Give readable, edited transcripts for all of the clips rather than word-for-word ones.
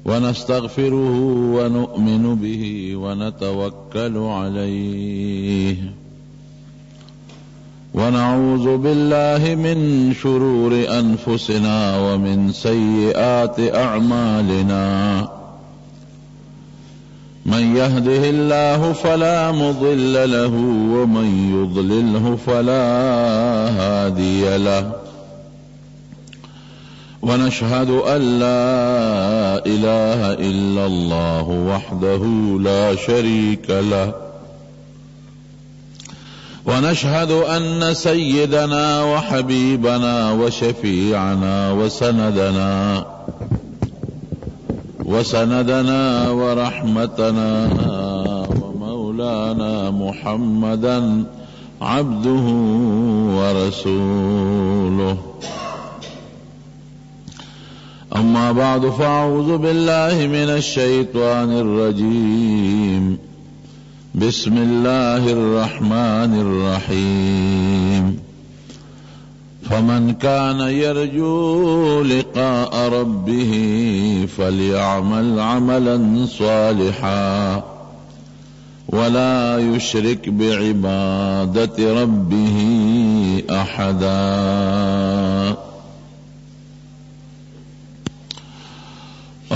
ونستغفره ونؤمن به ونتوكل عليه ونعوذ بالله من شرور أنفسنا ومن سيئات أعمالنا من يهده الله فلا مضل له ومن يضلله فلا هادي له ونشهد أن لا إله إلا الله وحده لا شريك له ونشهد أن سيدنا وحبيبنا وشفيعنا وسندنا ورحمتنا ومولانا محمدا عبده ورسوله أما بعد فأعوذ بالله من الشيطان الرجيم بسم الله الرحمن الرحيم فمن كان يرجو لقاء ربه فليعمل عملا صالحا ولا يشرك بعبادة ربه أحدا.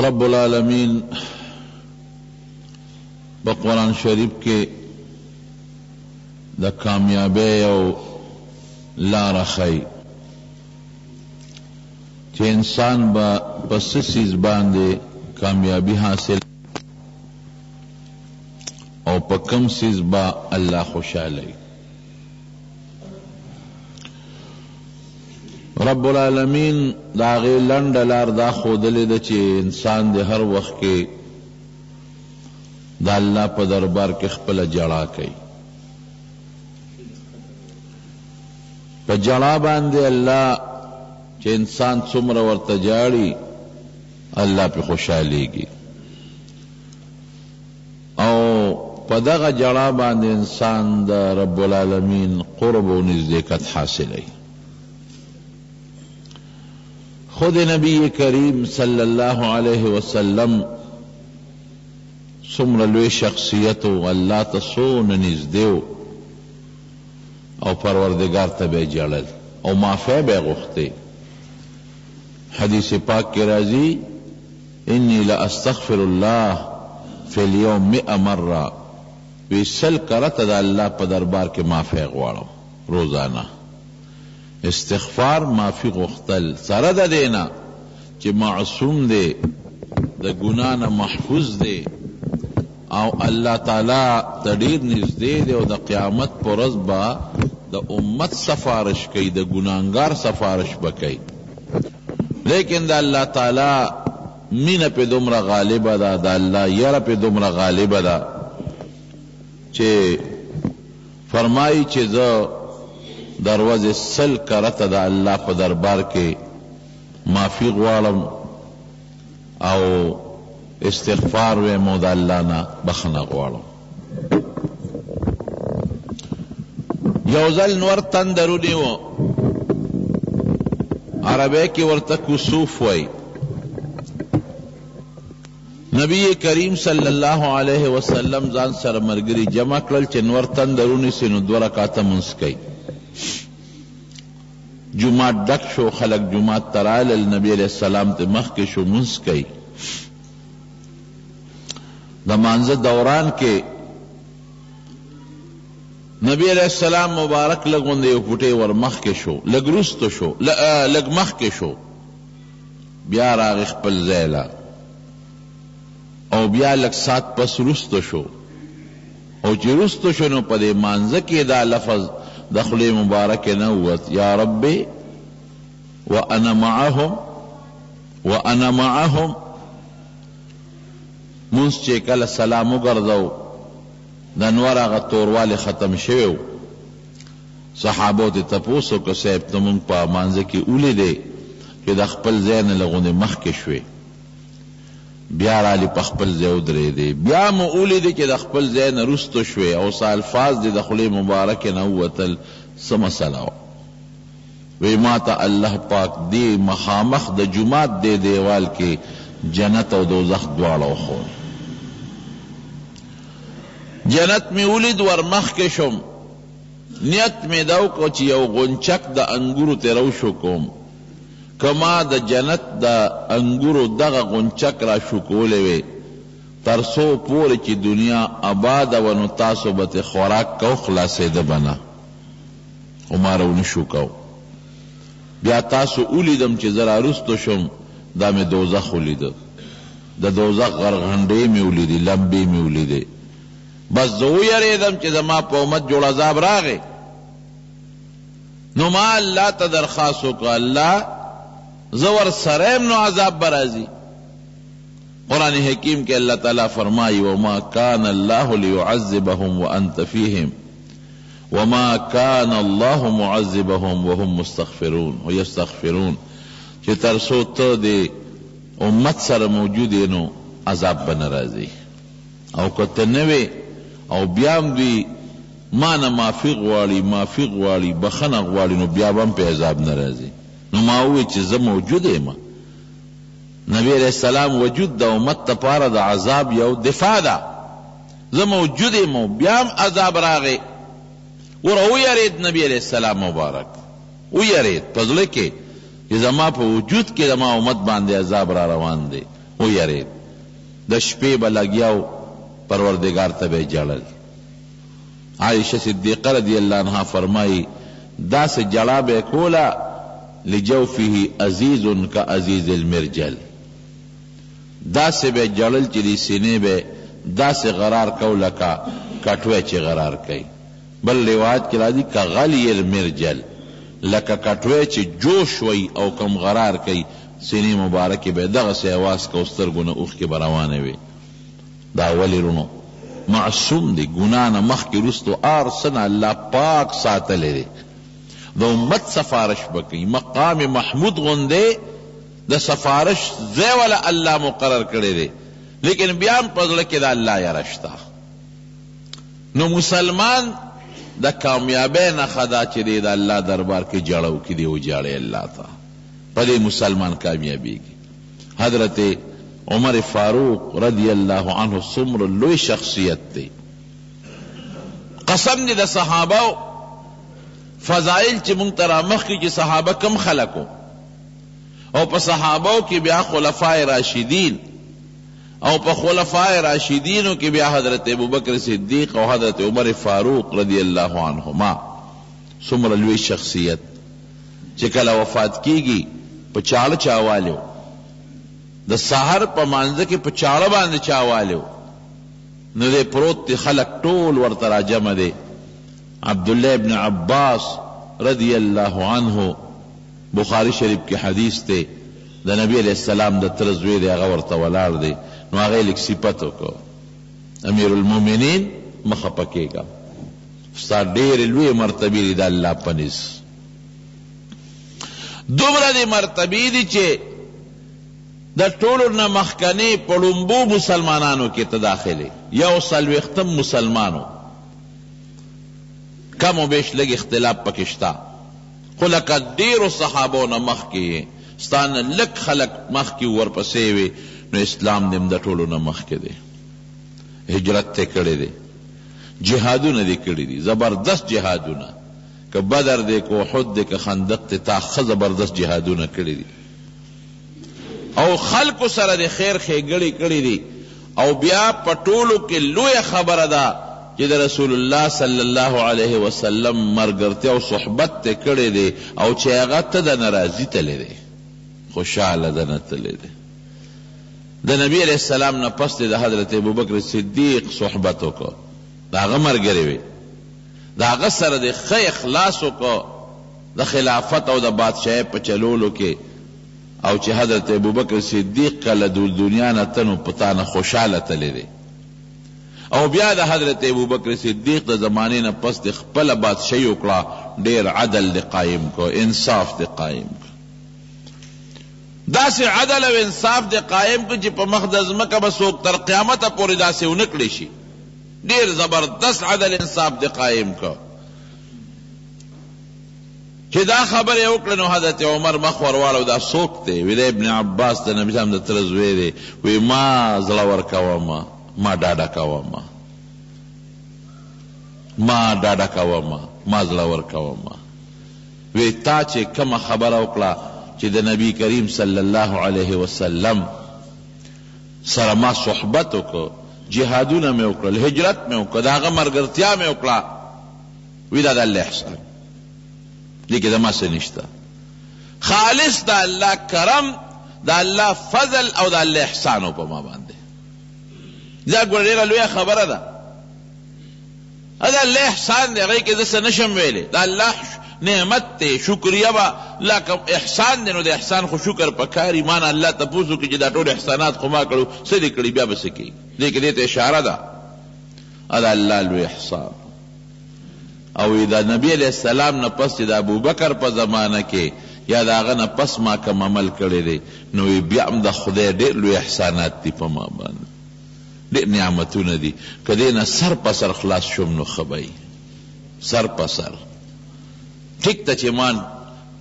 رب العالمین بقرآن شریف کے دا کامیابی او لار خی چې انسان با پس سیز باندې کامیابی حاصل او په کم سیز با الله خوشاله. رب العالمین دا غی لنډ لار دا ښودلې ده چې انسان د هر وخت کې دا الله په دربار کې خپله جړا کوي. په جړا باندې الله چې انسان څومره ورته جاړي الله پې خوشحالیږي او په دغه جړا باندې انسان د رب العالمین قرب و نزدېکت حاصلوي. خود نبی کریم صلی اللہ علیہ وسلم څومره لوی شخصیت و الله ته څونه نږدې و او پروردگار ته به یې ژړل او معافی به یې غوښتې. حدیث پاک کې راځي انی لاستغفر الله فی اليوم 100 مرة، وی 100 کرته د الله په دربار کې معافی غواړم روزانه. استغفار معافی غختل سره د دینا چې معصوم دی د ګناه نه محفوظ دی او الله تعالی ته ډېر نږدې دی او د قیامت په ورځ به د امت سفارش کوي، د ګناهګار سفارش به کوي. لیکن د الله تعالی مینه پې دومره غالبه ده، د الله یره پې دومره غالبه ده چې فرمایي چې زه دروازه 100 کرته د الله په دربار کې معافی غواړم او استغفار ویم او د الله نه بخښنه غواړم. یو ځل نور تندر ونیو، عربی کې ورته کسوف وای. نبی کریم صلی اللہ علیہ وسلم ځان سره ملګري جمع کړل چې نور تندر ونیسي نو 2 رکعته لمونځ کوي. جمعات ډک شو، خلق جمعات ترالل، نبی علیہ السلام ته مخکې شو لمونځ کوي. د مانځه دوران کې نبی علیہ السلام مبارک لګوندې یو فوټې ور مخکې شو، لږ وروسته شو، لږ مخکې شو، بیا راغی خپل ځای له او بیا لږ سات پس وروسته شو او چې وروسته شو نو په دې مانځه کې دا لفظ د خولې مبارکې نه ووت یا ربي وانا معهم مونځ چې کله سلام وګرځو د انوار هغه توروالی ختم شوی و. صحابو ته تپوس وکړه صاحب ته مونږ په مانځه کې ولیدې چې د خپل ځای نه لږ مخکې شوې، بیا رالی په خپل ځای ودرېدې، بیا مو ولیدې چې د خپل ځای نه وروسته شوې او څه الفاظ دې د خولې مبارکې نه ووتل، څه مسله وه. وی ما تا اللہ پاک دی مخامخ د جماعت دے دیوال کے جنت او دوزخ دواړه وښول. جنت می ولید ور مخکې شم، نیت می دا وکړو چې یو غونچک د انګورو ترې راوشو کوم، که ما د جنت د انګورو دغه غونچک را شو کولی وی تر څو پورې چې دنیا آباده وه نو تاسو به ترې خوراک کو، خلاصېده به نه، خو ما راونه شو کو. بیا تاسو ولیدم چې زه راروسته شم، دا مې دوزخ ولیده، د دوزخ غرغنډې مې ولیدې، لمبې مې ولیدې. بس زه ویرېدم چې زما په امت جوړ عذاب راغی. نو ما الله ته درخواست وکړه، الله زه ورسره یم نو عذاب به راځي. قرآن حکیم کې اللہ تعالیٰ فرمائی وما کان اللہ لیعذبهم وانت فیہم وما کان اللہ معذبهم وهم مستغفرون ویستغفرون، چې ترسو ته د امت سره موجود نو عذاب به نه راځي، او که ته نه وې او بیا هم دوی ما نه معافي غواړي بخنه غواړي نو بیا به هم پې عذاب نه راځي. نو ما وویل چې زه موجود یم. نبی علیہ السلام وجود د امت دپاره د عذاب یو دفاع ده، زه موجود یم بیا هم عذاب راغی. ور ویرید نبی علیہ السلام مبارک، ویرید په زړه کې چې زما په وجود کې زما امت باندې عذاب را روان دی. ویرید د شپې به لګیاو پروردگار ته به جړل. عائشہ صدیقہ رضی اللہ عنہا فرمائی داسې جړا به کوله لجوفه عزیز کا عزیز المرجل، داسې به جړل چې دی سینې به داسې غرار کو لکه کټوی چې غرار کوي. بل روایت کې راځي که غلی المرجل، لکه کټوی چې جوش وی او کم غرار کوي، سینې مبارکې به دغسې اواز کو، سترګو نه اوښکې به روانې وي. دا ولی رونو معصوم دی، ګناه نه مخکې وروستو هر څه نه الله پاک ساتلی دی. د امت سفارش بکی، مقام محمود غنده د سفارش ځای والا الله مقرر کړی دی، لیکن بیا هم په زړه کې د الله یاره شته. نو مسلمان د کامیابۍ نښه ده چې دی د الله دربار کې جړه وکړي، دی وجاړي الله ته، په دې مسلمان کامیابیږي. حضرت عمر فاروق رضی اللہ عنہ څومره لوی شخصیت دی. قسم دی د صحابه فضائل چې مونږ ته رامخکي چې صحابه کم خلکو، او په صحابو کې بیا خلفای راشدین، او په خلفای راشدینو کې بیا حضرت ابوبکر صدیق او حضرت عمر فاروق رضی اللہ عنہما، څومره لوی شخصیت چې کله وفات کیږي په چاړه چاوالیو، د سحر په مانځه کې په چاړه باندې چاوالیو، نو دی پروت دی، خلق ټول ورته راجمع دی. عبداللہ ابن عباس رضی اللہ عنہ بخاری شریف کی حدیث تے دا نبی علیہ السلام دا ترزوی دے هغه ورته ولاړ دی. نو هغه لیک صفت وکړو، امیر المؤمنین مخه پکېږه، ستا ډېرې لویې مرتبې دي د الله په نس. دومره دې مرتبې دي چې د ټولو نه مخکنې په لومبو مسلمانانو کې ته داخلې، یو څلوېښتم مسلمانو، کم و بیش لږ اختلاف پکې شته، خو لکه ډېرو صحابو نه مخکې ستا نه لږ خلک مخکې ورپسې وي، نو اسلام دې د ټولو نه مخکې دی. هجرت ته کړی دی، جهادونه دې کړي دي، زبردست جهادونه، که بدر دی که احد دی که خندق دی، تا ښه زبردست جهادونه کړي دي، او خلکو سره د خیر ښېګړې کړي دي. او بیا په ټولو کې لویه خبره ده چې د رسول الله صلی الله علیه وسلم مرګرتیا او صحبت ته کړی دی، او چې هغه ته د ناراضي تللی دی، خوشحاله ده نه تللی دی. د نبی علیہ السلام نه پس د حضرت ابوبکر صدیق صحبت وکړو، د هغه ملګری وی، د هغه سره د ښه اخلاص وکړو د خلافت او د بادشاهۍ په چلولو کې، او چې حضرت ابوبکر صدیق کله د دنیا نه تنو پتا نه خوشحاله تللی دی. او بیا د حضرت ابوبکر صدیق د زمانې نه پس د خپله بادشاهي وکړه، ډېر عدل دی قایم کو، انصاف دی قایم کو، داسې عدل او انصاف دی قایم کو چې په مخ د ځمکه به څوک تر قیامته پورې داسې ونه کړی شي. ډېر زبردست عدل انصاف دی قایم کو چې دا خبر یې وکړه نو حضرت عمر مخ ورواړو دا څوک دی؟ وی د ابن عباس د نبي صاحب د تره زوی دی. وی ما زړه ورکومه، ما ډاډه کومه، ما ډاډه کومه، ما زړه ورکومه. وی تا چې کومه خبره وکړه چې د نبی کریم صلی الله علیه وسلم سره ما صحبت وکړه، جهادونه مې وکړل، هجرت مې وکړه، د هغه ملګرتیا مې وکړه، وی دا د الله احسان دې کې زما څه نشته. خالص د الله کرم، د الله فضل او د الله احسان په ما باندې. دا ګوره ډېره لویه خبره ده. دا الله احسان دی، هغې کې زه څه نشم ویلی. د الله نعمت دی، شکریه به لکه احسان دی، نو د احسان خو شکر پکاري. ما نه الله تپوس وکړي چې دا ټول احسانات خو ما کړو، څه دې کړي، بیا به څه کوي. دې کې دې ته اشاره ده. دا الله لوی احسان. او دا نبی علیہ السلام نه پس چې د ابوبکر په زمانه کې یا د هغه نه پس ما کوم عمل کړی دی، نو بیا هم د خدای ډېر لوی احسانات دي په ما باندې، ډېر نعمتونه دي. که دې نه سر په سر خلاص شوم نو ښه به وي، سر په سر. ټیک ته چې ما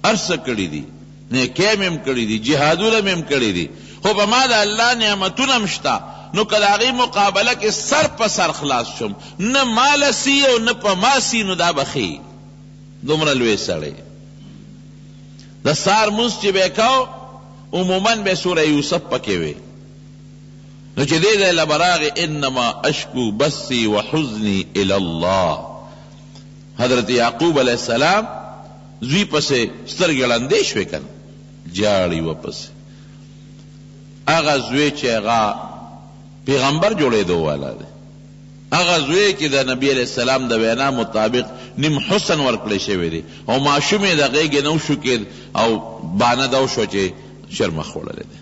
هر څه کړي دي، نیکۍ مې هم کړي دي، جهادونه مې هم کړي دي، خو په ما د الله نعمتونه هم شته. نو که د هغې مقابله کې سر په سر خلاص شم، نه ماله سی او نه په ما سی، نو دا به ښې. دومره لوی سړی. د سهار مونځ چې به یې کو، عموماً به سوره یوسف پکې وي. نو چې دې ځای له به راغې انما اشکو بثي وحزني الی الله. حضرت یعقوب علیہ السلام زوی پسې سترګې ړندې شوې که نه، جاړي ورپسې. هغه زوی چې هغه پیغمبر جوړېدو والا دی، هغه زوی چې د نبی علیہ السلام د وینا مطابق نیم حسن ورکړی شوی دی، او ماشوم یې د غېږې نه وشو کېد او بانه دا وشوه چې شرمخ خوړلی دی،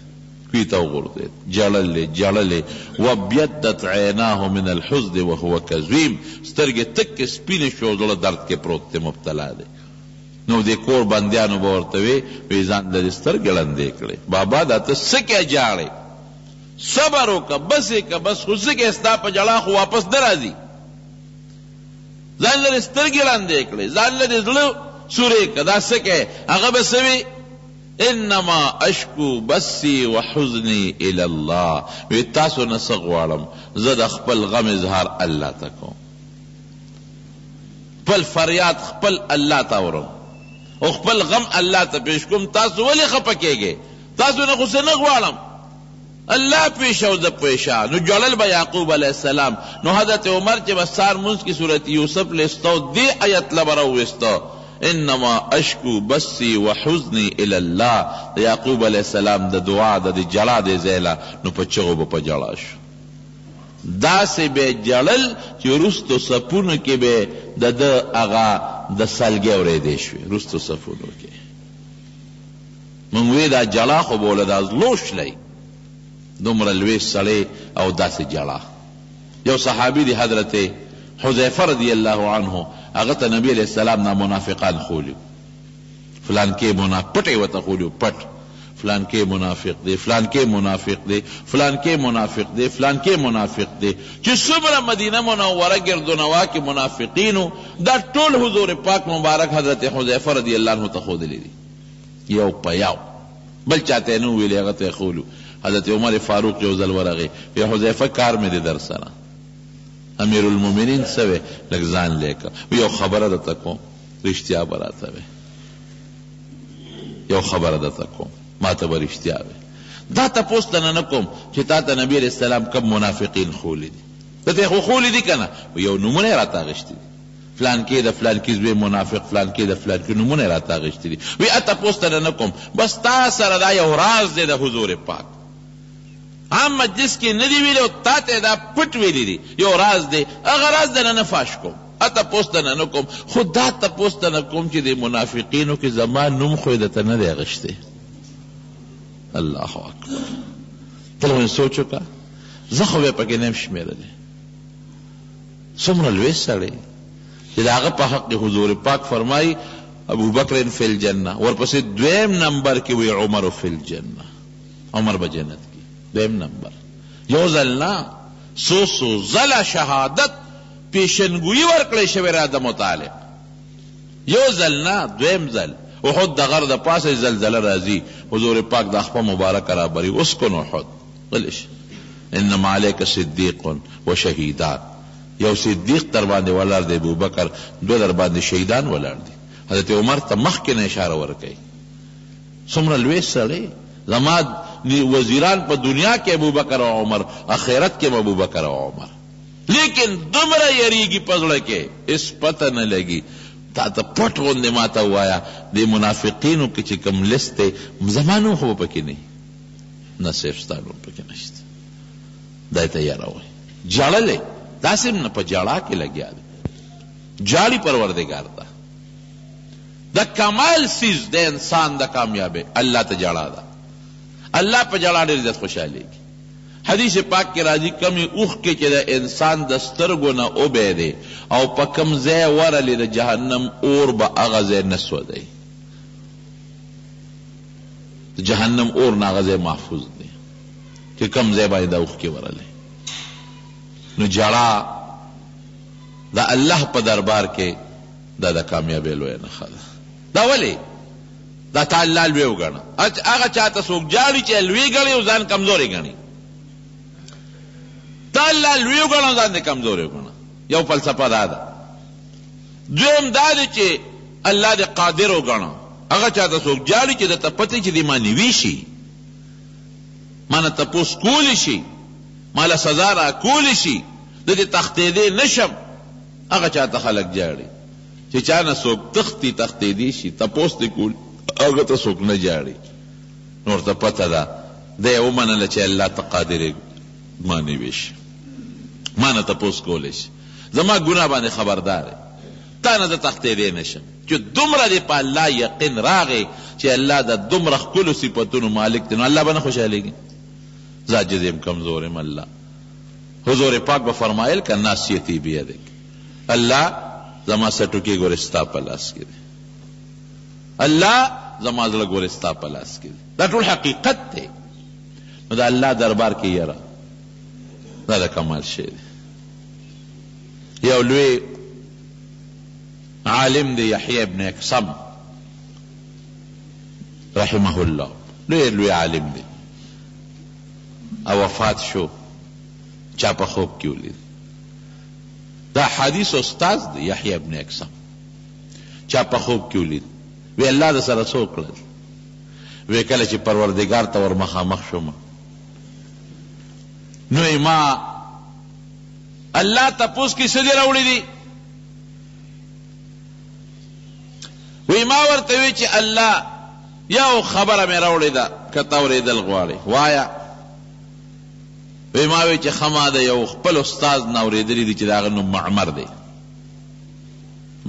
کوي ته وغورځېد، جړلې جړلې. وابیضت عیناه من الحزن وهو کظیم. سترګې تکې سپینې شو، زړه درد کې پروت دی، مبتلا دی. نو دې کور بندیانو به ورته وی ځان د دې سترګې ړندې کړې. بابا دا ته څه کې جاړې؟ صبر وکړه، بس یې که بس، خو څه کې ستا په ژړا خو واپس نه راځي. ځان لرې سترګې ړندې کړې، ځان لرې زړه سورې کړه، دا څه کې؟ هغه به څه وي؟ انما اشکو بثي وحزني الى الله. وی تاسو نه څه غواړم، زه د خپل غم اظهار الله ته کوم، خپل فریاد خپل الله ته اورم او خپل غم الله ته پیش کوم. تاسو ولې خفه کېږئ؟ تاسو نه خو څه نه غواړم، الله پیش او زه پیشه. نو جړل به یعقوب علیہ السلام. نو حضرت عمر چې به سهار مونځ کې صورت یوسف لیستو، دې آیت له به راوویسته، انما اشکو بثي وحزني الى الله. د یعقوب علیہ السلام د دعا د جړا د ځایله نو په چغو به په جړا شو. داسې به جړل چې وروستو صفونو کې به د ده هغه د سلګۍ اورېدې شوې، وروستو صفونو کې. مونږ وی دا جړا خو به له دا زلوشلی، دومره لوی سړی او داسې جړا. یو صحابي دی حضرت حذیفه رضی الله عنه، هغه ته نبی علیہ السلام نه منافقان خولیو، فلان کې پټې ورته خولیو، پټ فلان کې منافق دی، فلان کې منافق دی، فلان کې منافق دی، فلان کې منافق دی. چې څومره مدینه منوره ګردونوا کې منافقینو، دا ټول حضور پاک مبارک حضرت حذیفه رضی الله عنه ته ښودلی دي، یو په یو، بل چاته نه ویلې، هغه ته ښولو. حضرت عمر فاروق یو ځل ورغی، وی حذیفه کار مې دی در سره، امیر المؤمنین سوی لږ ځان لیکه، یو خبره درته کوم، رښتیا به راته وی، یو خبره درته کوم، ما ته به رښتیا وی. دا تپوس ته نه کوم چې تا ته نبی علیہ السلام کم منافقین خولی دي، ته ته خو خولی دي که نه؟ یو نومونه یې راته اخېستي دي، فلان کې د فلان کې زوی منافق، فلان کې د فلان کې نومونه یې راته اخېستي دي. وی تپوس ته نه کوم، بس تا سره دا یو راز دی د حضور پاک، عام مجلس کې نه دی ویلی او تا ته دا پټ ویلی دی، یو راز دی، هغه راز دنه نه فاش کوم، تپوس ته نه کوم. خو دا تپوس ته نه کوم چې د منافقینو کې زما نوم خو یې درته نه دی اخېستی. الله اکبر. ته لږ سوچ وکړه، زه خو بیا پکې نه یم شمېرلی، څومره لوی سړی چې د هغه په حق حضور پاک فرمایي ابوبکر فی الجنه، ورپسې دویم نمبر کې وی عمر فی الجنه، عمر به جنت کې دویم نمبر. یو ځل نه، څو ځله شهادت پیشنګویي ورکړی شوې را د مطالب، یو ځل نه دویم ځل. احد د غر د پاسه زلزله راځي حضور پاک د خپل مبارک را بری اسکن احد غلش انما علیک صدیق و شهیدان یو صدیق در باندې ولر دی ابوبکر دو در باندې شهیدان ولر دی حضرت عمر ته مخکې نه اشاره ورکړي څومره لوی سړی زما وزیران په دنیا کې ابوبکر او عمر آخرت کې ابوبکر او عمر لیکن دومره یریږي پزړه کې اس پته نه لګي تا ته پټ غوندې ما ته ووایا د منافقینو کې چې کوم لست دی زما نوم خو به پکې نه نه صرف ستا نوم پکې نشته دا ته یاره وایي جاړلی داسې نه په جاړه کې لګیا دی جاړي پروردګار ده د کمال سیز د انسان د کامیابی الله ته جاړه ده الله په جاړه ډېر زیات خوشحالېږي حدیث پاک کې راځي کمی اوښ کې چې د انسان د سترګو نه اوبی دی او په کم ځای ورلی د جهنم اور به هغه ځای نه سوځی د جهنم اور نه هغه ځای محفوظ دی چې کم ځای باندې د اوښ کې ورلی نو جاړه د الله په دربار کې دا د کامیابی لویه نښه ده دا ولې دا تا الله لوی وګڼه هغه چاته څوک جاړي چې لوی ګڼي او ځان کمزوري ګڼي تا الله لوی وګڼه ځان دې کمزوري وګڼه یو فلسفه دا ده دویم دا دی چې الله دې قادر وګڼه هغه چاته څوک جاړي چې درته پته چې دې ما نیوي شي ما نه تپوس کولی شي ما له سزا را کولی شي د دې تښتېدی نشم هغه چاته خلک جاړي چې چا نه څوک تښتېدی شي تپوس دې کول هغه ته څوک نه جاړي نور ته پته ده دی ومنله چې الله ته قادر ما نیوي شي ما نه تپوس کولی شي زما ګناه باندې خبردار تا نه زه تښتېدی نشم چې دومره دې په الله یقین راغی چې الله د دومره ښکلو صفتونو مالک دی نو الله به نه خوشحالېږي زه عاجز یم کمزور یم الله حضور پاک به فرمایل که ناصیتي بیدک الله زما سټوکې ګورې ستا په لاس کې دی الله زما زړه ګورې ستا په لاس کې دی دا ټول حقیقت دی نو د الله دربار کې یره دا د کمال شی دی یو لوی عالم دی یحیی ابن اقسم رحمه الله لوی عالم دی او وفات شو چا په خوب کې ولید دا حدیث استاد دی یحیی ابن اقسم چا په خوب کې ولید وی الله د سره څه وکړل وی کله چې پروردګار ته ور مخامخ شوم نو ما الله تپوس کې څه دې راوړي دي وی ما ورته وی چې الله یو خبره مې راوړې ده که ته اورېدل غواړې وایه وی ما وی چې خما د یو خپل استاد نه اورېدلي دي چې د هغه نوم معمر دی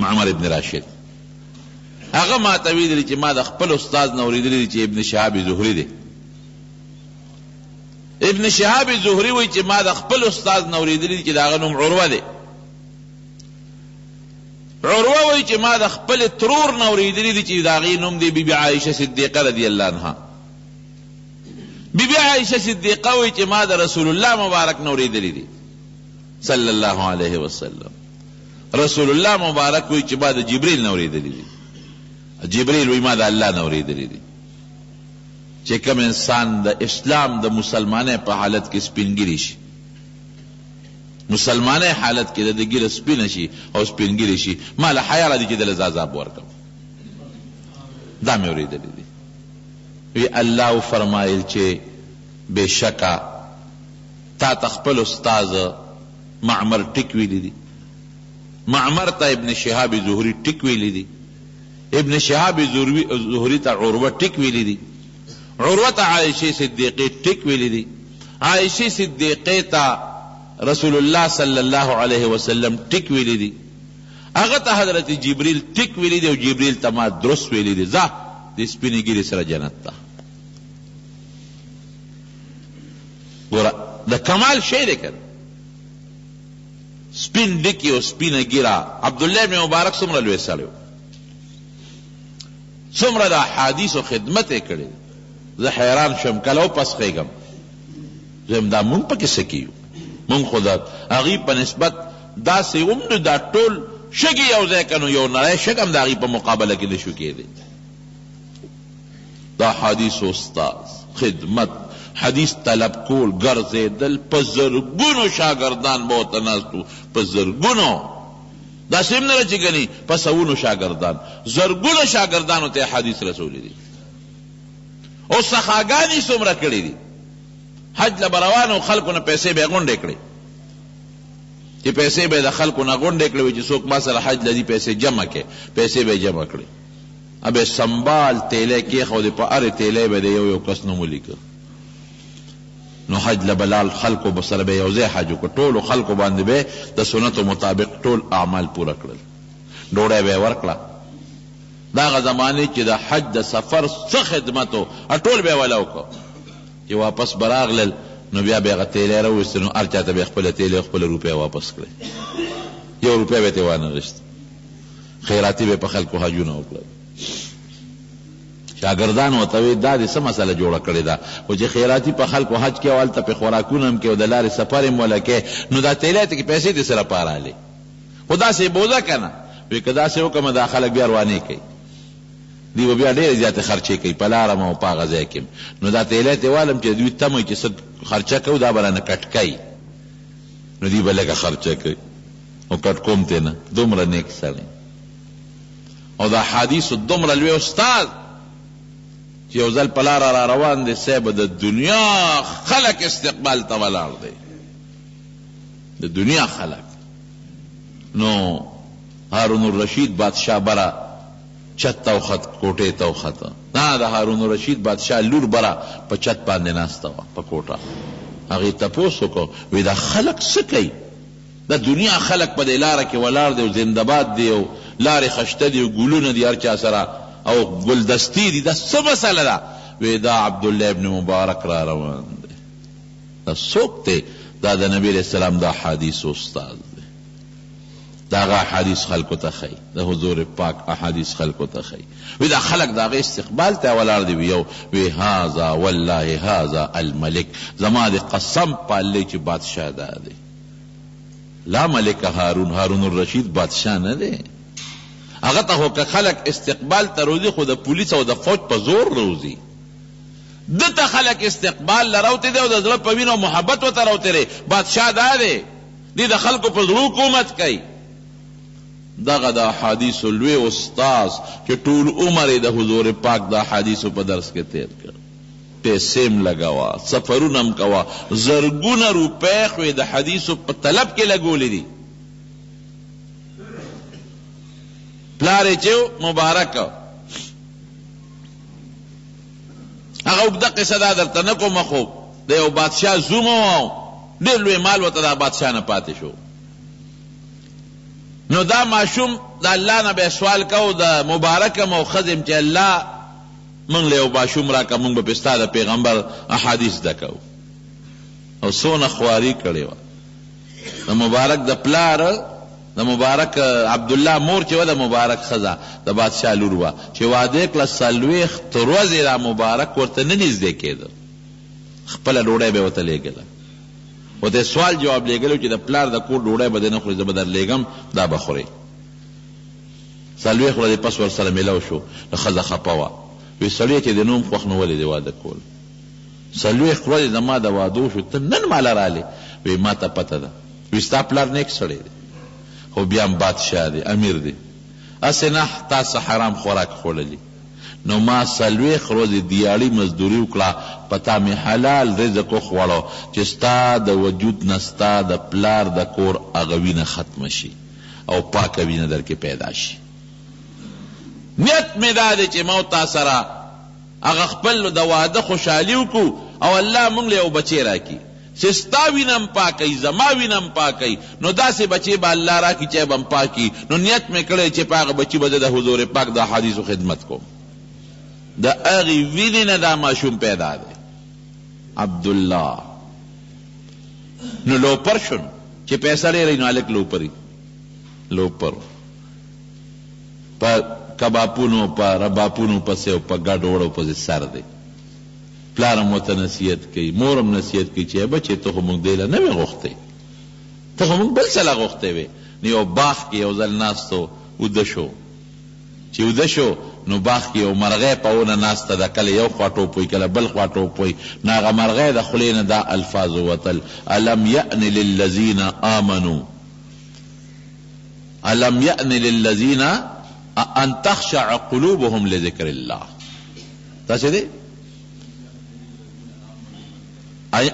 معمر ابن راشد هغه ما ته ویلي چې ما د خپل استاد نه اورېدلي دي چې ابن شهاب زهري دی ابن شهاب زهري وی چې ما د خپل استاد نه اورېدلي دي چې د هغه نوم عروه دی عروه وی چې ما د خپل ترور نه اورېدلي دي چې د هغې نوم دی بی بی عایشه صدیقه رضی الله عنها بی بی عائشہ صدیقہ وی چې ما د رسول الله مبارک نه اورېدلي دي صلی الله علیه وسلم رسول الله مبارک وی چې ما د جبریل نه اورېدلي دي جبریل وی ما د الله نه اورېدلي دي چې کوم انسان د اسلام د مسلمانۍ په حالت کې سپینګیری شي مسلمانۍ حالت کې د ګیره سپینه شي او سپینګیری شي ما له حیا راځي چې دله عذاب ورکړم دا مې اورېدلي دي وی الله فرمایل چې بشکا تا تخپل استاد معمر ټیک ویلی دي معمر ته ابن شهاب زهري ټیک ویلی دي ابن شهاب زهري ته عروه ټیک ویلی دي عروه ته عائشه صدیقه ټیک ویلی دي عائشه صدیقه ته رسول الله صلی الله علیه وسلم ټیک ویلی دي هغه ته حضرت جبريل ټیک ویلی دي او جبريل ته ما درست ویلی دي ځه د سپینې ګیرې سره جنت ته ګوره د کمال شی دی که سپین ډکي او سپینه ګیره عبدالله بن مبارک څومره لوی سړی و څومره د احادیثو خدمت یې کړی زه حیران شوم کله وپسخېږم زم دا مونږ پکې څه کیو مونږ خو د هغې په نسبت داسې هم نو دا ټول شګې یو ځای که نو یو نړۍ شګ هم د هغې په مقابله کې نه شو کېدی دا حدیث استاد خدمت حدیث طلب کول ګرځېدل په زرګونو شاګردان به ورته ناست وو، په زرګونو، داسې هم نه ده چې ګنې په سوونو شاګردان، زرګونو شاګردانو ته حدیث رسولی دي. او سخاګانې څومره کړي دي. حج له به روانو خلکو نه پیسې به یې غونډې کړې، چې پیسې به یې د خلکو نه غونډې کړې وي چې څوک ما سره حج لدي پیسې جمع کړي، پیسې به یې جمع کړې، ابې سنبال تیلی کېښودې، په هرې تیلی به د یو یو کس نوم ولیکه. نو حج لبلال خلقو بسر به یوځای حج وکړ، ټولو خلقو باندې به د سنتو مطابق ټول اعمال پوره کړل، ډوډۍ به یې ورکړه. دا هغه زمانې چې د حج د سفر څه خدمت و ټول به یې وله وکړو. چې واپس به راغلل نو بیا به یې هغه تیلی راویستې، نو هر چا ته به یې خپله تیلی خپله روپۍ واپس کړې، 1 روپۍ به یې ترې وانغېسته. خیراتي به یې په خلکو حجونه وکړل. شاگردان ورته وی دا دې څه مسله جوړه کړې ده، خو چې خیراتي په خلکو حج کې او هلته پې خوراکونه هم کې او د لارې سفر هم وله کې، نو دا تیلی ته کې پیسې دې سره پارالې، خو داسې یې بوزه که نه. وی که داسې وکړمه دا خلک بیا روانې کوي، دوی به بیا ډېرې زیاتې خرچې کوي په لاره م او په هغه ځای کې. نو دا تیلی ته والم چې دوی تمه چې څه خرچه کوو دا به رانه کټ کوي، نو دوی به لږه خرچه کوي او کټ کوم تی نه. دومره نیک سړی او دا حدیثو دومره لوی استاد چې یو ځل په لاره را روان دی، صاحب د دنیا خلق استقبال ته ولاړ دی، د دنیا خلق. نو هارون الرشید بادشاہ برا چت ته وخت، کوټې ته وخته، نه د هارون الرشید بادشاہ لور برا په چت باندې ناسته وه په کوټه. هغې تپوس وکړو، وی دا خلق څه کوي؟ د دنیا خلق په دې لاره کې ولاړ دی او زنده‌باد دی او لارې خشته دي او ګلونه دي هر چا سره او گلدستی دی، دا څه مسله ده؟ وی دا عبدالله ابن مبارک را روان دی. دا څوک دی؟ دا د نبی علیہ السلام دا حدیث استاد دی. دا هغه احادیث خلکو ته ښیي، د حضور پاک احادیث خلکو ته ښیي. وی دا خلک د هغې استقبال ته ولاړ دی. یو وی هذا والله هذا الملک، زما د قسم په الله چې بادشاه دا دی، لا ملک هارون الرشید بادشاه نه دی. هغه ته خو که خلک استقبال ته روزي، خو د پولیس او د فوج په زور روزي. دته خلک استقبال لراوته دی او د زړه په وینه او محبت ورته راوته دی. بادشاه دا دی، دی د خلکو په زړه حکومت کوي. دغه د احادیثو لوی استاذ چې ټول عمر یې د حضور پاک د احادیثو په درس کې تیر کړ، پیسې م لګوه، سفرونه م کوه، زرګونه روپۍ خو یې د حدیثو په طلب کې لګولې دي. پلار یې چې مبارک، هغه اوږده قصه دا درته نه کومه، خو د یو بادشاه زوم و، ډېر لوی مال ورته دا بادشاه نه پاتې شو. نو دا ماشوم د الله نه به سوال کو، د مبارک مو ښځې چې الله موږ له یو ماشوم راکړه، موږ به پې ستا د پیغمبر احادیث زده کوو. او څونه خواري کړې وه د مبارک د پلار، د مبارک عبدالله مور چې وه د مبارک ښځه د بادشاه لور وه، چې واده کړه 40 ورځې دا مبارک ورته نه نږدې کېده، خپله ډوډۍ به ورته لېږله. ورته سوال جواب لېږلو چې د پلار د کور ډوډۍ به دې نه خورې، زه به در لېږم دا به خورې. 40 ورځې پس ورسره میلاو شو، د ښځه خفه وه. وی سړی چې د نوم خوښ نه ولې دې واده کول؟ 40 ورځې زما د واده شو، ته نن ماله رالې؟ وی ما ته پته ده. وی ستا پلار نیک سړی دی، خو بیا هم بادشاه دی، امیر دی، هسې نه تاسو حرام خوراک خوړلي. نو ما 40 ورځې دیاړي مزدوري وکړه، په تا مې حلال رزق وخوړو چې ستا د وجود نه ستا د پلار د کور هغه وینه ختمه شي او پاکه وینه در کې پیدا شي. نیت مې دا دی چې ما تا سره هغه خپل د واده خوشحالي وکړو او الله موږ له یو بچی راکړي چې ستا وینم پاکوي، زما وینم پاکوي. نو داسې بچی به الله راکړي چې به م پاکي. نو نیت مې کړی چې په هغه بچي به زه د حضور پاک د حدیثو خدمت کوم. د هغې وینې نه دا ماشوم پیدا دی عبدالله. نو لوپر شو، چې پیسه ډېرې نو هلک لوپري، لوپر په کباپونو په رباپونو پسې او په ګډ وړو پسې سر دی. پلارم ورته نصیحت کوي، مورم نصیحت کوي چې بچې ته خو موږ دی له نه وې غوښتی، ته خو موږ بل څه له غوښتی وې. نو یو باغ کې یو ځل ناست و، اوده شو. چې اوده شو نو باغ کې یو مرغۍ په ونه ناسته ده، کله یو خوا ټوپوي کله بل خوا ټوپوي، نو هغه مرغۍ د خولې نه دا الفاظ ووتل: الم یأن للذین آمنوا الم یأن للذین ان تخشع قلوبهم لذکر الله. تاسو دې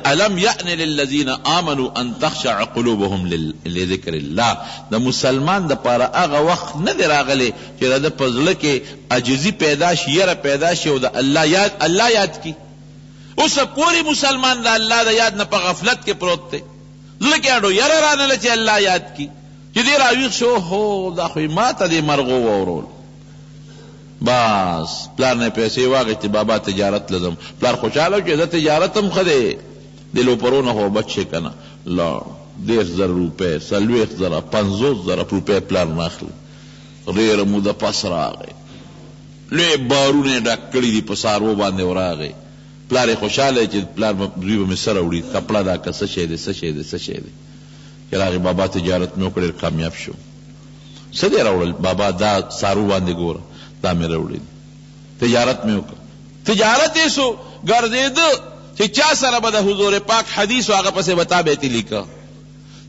الم یأن للذین آمنوا ان تخشع قلوبهم لذکر الله. د مسلمان د پاره هغه وخت نه دی راغلی چې د په زړه کې عاجزي پیدا شي، یره پیدا شي او د الله یاد کی. اوس پوری مسلمان د الله د یاد نه په غفلت کې پروت دی، زړه کې اډو یره رانه چې الله یاد کی، چې دې راویښ شو هو دا خو ما ته دې مرغو وورول، بس پلار نه پیسې واغېستې، بابا تجارت لزم. پلار خوشحاله چې زه تجارت هم ښه دی، د لوپرونه خو بچ شي که نه، لا 10,000 روپۍ 40,000 50,000 روپۍ پلار نه اخلي. ډېره موده پس راغی، لوی بارونه یې ډک کړي دي په څاروو باندې وراغی. پلار یې خوشحاله چې پلار دوی به مې سره وړي، کپړه دا که څه شی دی څه شی دی څه شی دی. چې راغی بابا تجارت مې وکړ، ډېر کامیاب شو. څه دی راوړل؟ بابا دا څارو باندې ګوره دا مې راوړي، تجارت مې وکړ. تجارت یې سو ګرځېده چې چا سره به د حضور پاک حدیث و هغه پسې به تا بیتې لیکه،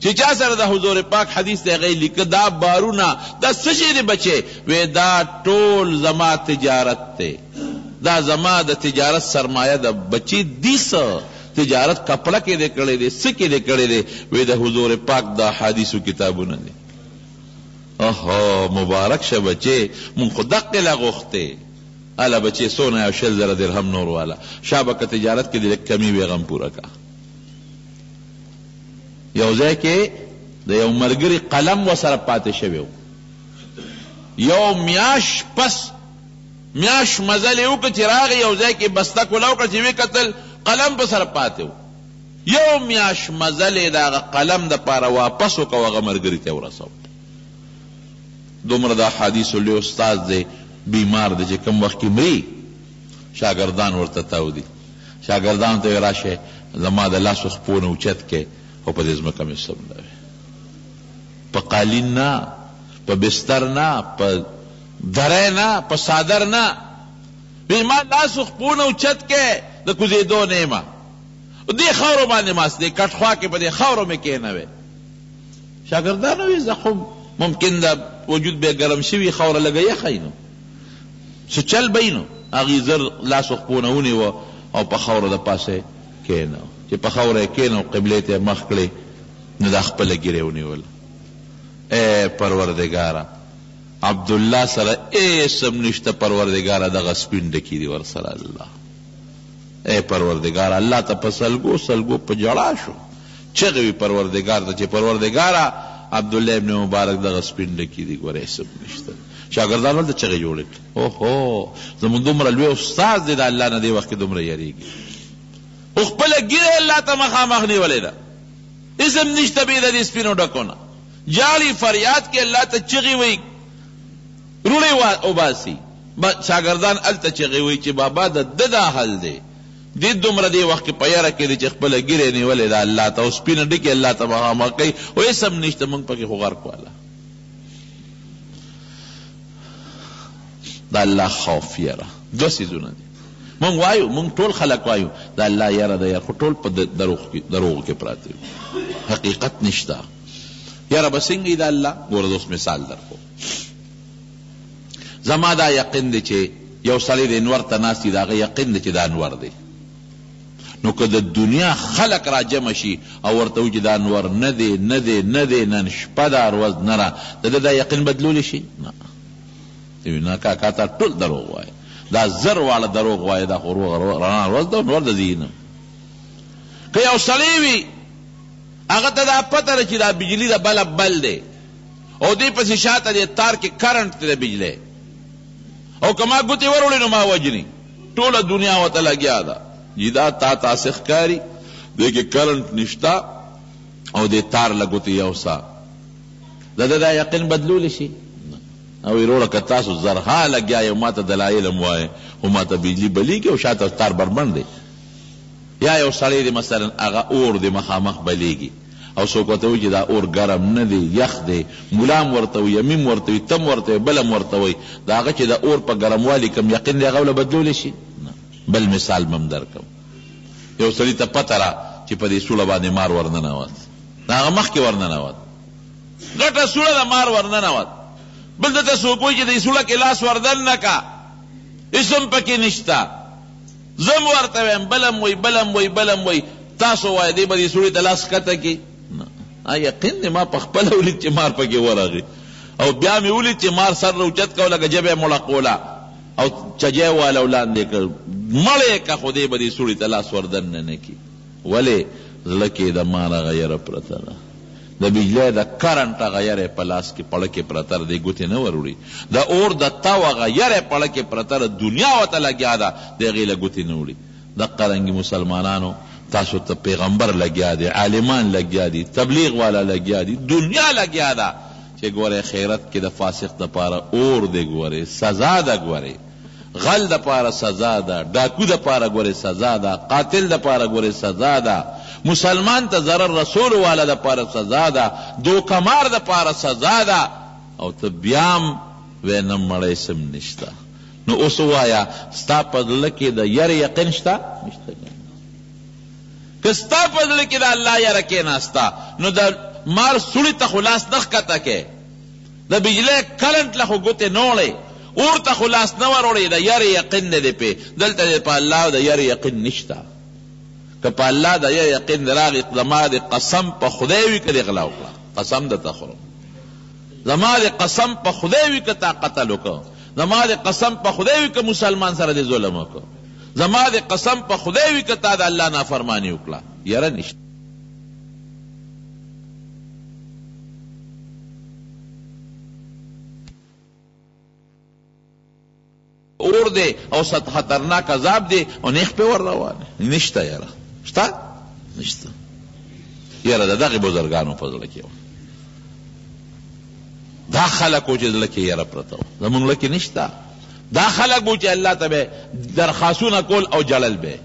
چې چا سره د حضور پاک حدیث دی هغه یې لیکه. دا بارونه دا څه شی دی بچې؟ وی دا ټول زما تجارت دی، دا زما د تجارت سرمایه ده بچې. دې څه تجارت کپړه کې دی کړی دی، څه کې دی کړی دی؟ وی د حضور پاک د حدیثو کتابونه دی. اوهو مبارک شه بچې، مونږ خو دقې لا غوښتې. اله بچې سونه یو 60,000 درهم نور والا شابه که تجارت کې د لږ کمی وي غم پوره کا. یو ځای کې د یو ملګري قلم ورسره پاتې شوی و، یو میاش پس میاش مزل یې وکړه چې راغی یو ځای کې بسته کولا وکړه چې ویې کتل قلم په سره پاتې و. یو میاش مزل یې د هغه قلم دپاره واپس وکړه او هغه ملګري ته یې ورسو. دومره د احادیثو لوی استاد دی، بیمار دی، چې کم وخت کې مري شاګردان ورته تاو دي. شاګردان ته یې راشه زما د لاسو خپونه اوچت کې او په دې ځمکه مې سملوي، په قالین نه، په بستر نه، په دری نه، په صادر نه، ما لاسو خپونه اوچت کې د کوزېدو نه یم، دې خاورو باندې ماست دی کټ خوا کې په دې خاورو مې کېنوي. شاګردان وایي زه خو ممکن دا وجود به ګرم شوي خاوره لږه یخی نو څه چل به نو هغې زر لاسو خپونه ونیوه او په خاوره د پاسه کېنو، چې په خاوره یې کېنو قبلې ته یې مخ کړې نو دا خپله ګیرې ونیول. ای پروردګاره عبدالله سره اسم نشته، پروردګاره دغه سپین ډکي دي ورسره الله. ای پروردګاره الله ته په سلګو سلګو په جړا شو، چغې وي پروردګار ته چې پروردګاره عبدالله ابن مبارک دغه سپین ډکي دي، ګوره اسم نشته. شاګردان ولته چغې جوړې کړې، اوهو زمونږ دومره لوی استاد دی د الله نه دې وخت کې دومره یریږي، خو خپله ګیره الله ته مخامخ نیولې ده، اسم نشته بې د دې سپینو ډکو نه. جاړي فریاد کې الله ته چغې وایي، روڼې وباسي. شاګردان هلته چغې وایي چې بابا د ده دا حل دی، دې دومره دې وخت کې په یاره کې دی چې خپله ګیرې نیولې ده الله ته او سپینه ډکې الله ته مخامخ کوي او اسم نشته، موږ پکې خو غرق واله. دا الله خوف یره دو څیزونه دي. مونږ وایو، مونږ ټول خلک وایو دا الله یره ده یره، خو ټول په دروغو کې پراته دي، حقیقت نشته. یره به څنګه د الله؟ ګوره اوس مثال درکو. زما دا یقین دی چې یو سړی د انور ته ناست دی، د هغه یقین دی چې دا انور دی. نو که د دنیا خلق را جمع شي او ورته وایي چې دا انور نه دی نه دی نه دی، نن شپه دا ورځ نه را، د ده دا یقین بدلولی شي؟ نه. نه کاکا ته ټول دروغ وایي، دا زر واړه دروغ وایي، دا خو رڼا ورځ ده نور د ځینه. که یو سړی وي هغه ته دا پته ده چې دا بجلي د بلب بل دی او دې پسې شاته دې تار کې کرنټ دی د بجلی، او که ما ګوتې وروړې نو ما وجني، ټوله دنیا ورته لګیا ده. دا تا تاسې ښکاري دې کې کرنټ نشته او دې تار له ګوتې یو سا، د ده دا یقین بدلولی شي؟ او وروړه که تاسو زرها لګیا یو ما ته دلایل هم وایې خو ما ته بجلي بلیږي او شاته تار بربند دی. یا یو سړی دی مثلا هغه اور دی مخامخ بلیږي او څوک ورته وایي چې دا اور ګرم نه دی، یخ دی، ملام ورته وایي، یمیم ورته وایي، تم ورته وایي، بلم ورته وایي، د هغه چې د اور په ګرموالي کم یقین دی هغه له بدلولی شي؟ بل مثال مم درکم. یو سړي ته پته را چې په دې سوړه باندې مار ورننوت، د هغه مخکې ورننوت، ګټه سوړه د مار ورننوت، بل دته څوک وایي چې دې سوړه کې لاس وردن نه کا، اسم پکې نشته، زم ورته وایم، بلم وایي بلم وایي بلم وایي، تاسو وایي دې به دې سوړې ته لاس ښکته کړي؟ یقین دی ما په خپله ولید چې مار پکې ورغی، او بیا مې ولید چې مار سر راوچت کو لکه ژبه یې مړقوله او چجی والا ولاندې کړ، مړ یې که خو دې به دې سوړې ته لاس وردن نه کړي. ولې؟ زړه کې د مار هغه یره پرته ده، د بجلی د کرنټ هغه یره په لاس کې پړکې پرته ده، دې ګوتې نه ور وړي، د اور د تاو هغه یره پړکې پرته ده، دنیا ورته لګیا ده، د هغې له ګوتې نه وړي. دقه رنګې مسلمانانو تاسو ته پیغمبر لګیا دی، عالمان لګیا دی، تبلیغ والا لګیا دی، دنیا لګیا ده چې ګوره خیرت کې د فاسق دپاره اور دی، ګوره سزا ده، ګوره غل دپاره سزا ده، ډاکو دپاره ګوره سزا ده، قاتل دپاره ګوره سزا ده، مسلمان ته ضرر رسول والا دپاره سزا ده، دوکمار دپاره سزا ده، او ته بیام وی نه مړی سم نشته. نو اوس ووایه ستا په زړه کې د یرې یقین شته؟ نشته. که ستا په زړه کې د الله یره کېناسته نو د مار سوړي ته خو لاس نه ښکته کې، د بجلی کرنټ له خو ګوتې نه وړې، اور ته خو لاس نه ور وړې، د یرې یقین دی پې. دلته په الله د یرې یقین نشته. که په الله د یرې یقین راغی، زما د قسم په خدای وي که دې غلا وکړه، قسم درته خورم، زما د قسم په خدای وي که تا قتل وکړه، زما د قسم په خدای وي که مسلمان سره دې ظلم وکړه، زما د قسم په خدای وي که تا د الله نافرمانی وکړه، یره نشته. اور دی او خطرناک عذاب دی او نیخ پې ور روانه، نشته یره، شته؟ نشته. یره د دغې بزرګانو په زړه کې وه، دا خلک و چې زړه کې یره پرته وه، زمونږ زړه کې نشته. دا خلق بو چې الله ته به درخواستونه کول او جلل به.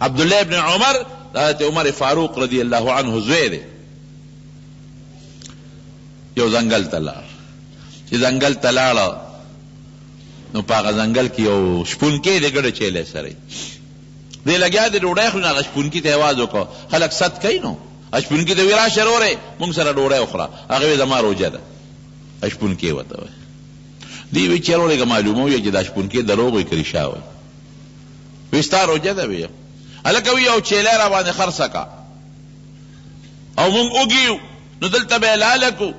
عبدالله ابن عمر حضرت عمر فاروق رضی الله عنه زوی دی، یو ځنګل ته لاړ، چې ځنګل ته لاړه نو په هغه ځنګل کې یو شپونکی دی ګډه چیلی سره دی لګیا دی ډوډۍ خوري، نو هغه شپونکي ته یې آواز وکړه، خلک ست کوي، نو شپونکي ته وایي راشه وروری مونږ سره ډوډۍ وخوره، هغه وایي زما روژه ده، شپونکي ورته وایي. دی وی چیرې ورګه معلومه وي چې دا شپونکي دروغ وي که رښتیا وایي، وایي ستا روژه ده وایي، هلکه وایي یو چیلی را باندې خرڅه کا او مونږ وږي نو دلته به یې لاله کړو،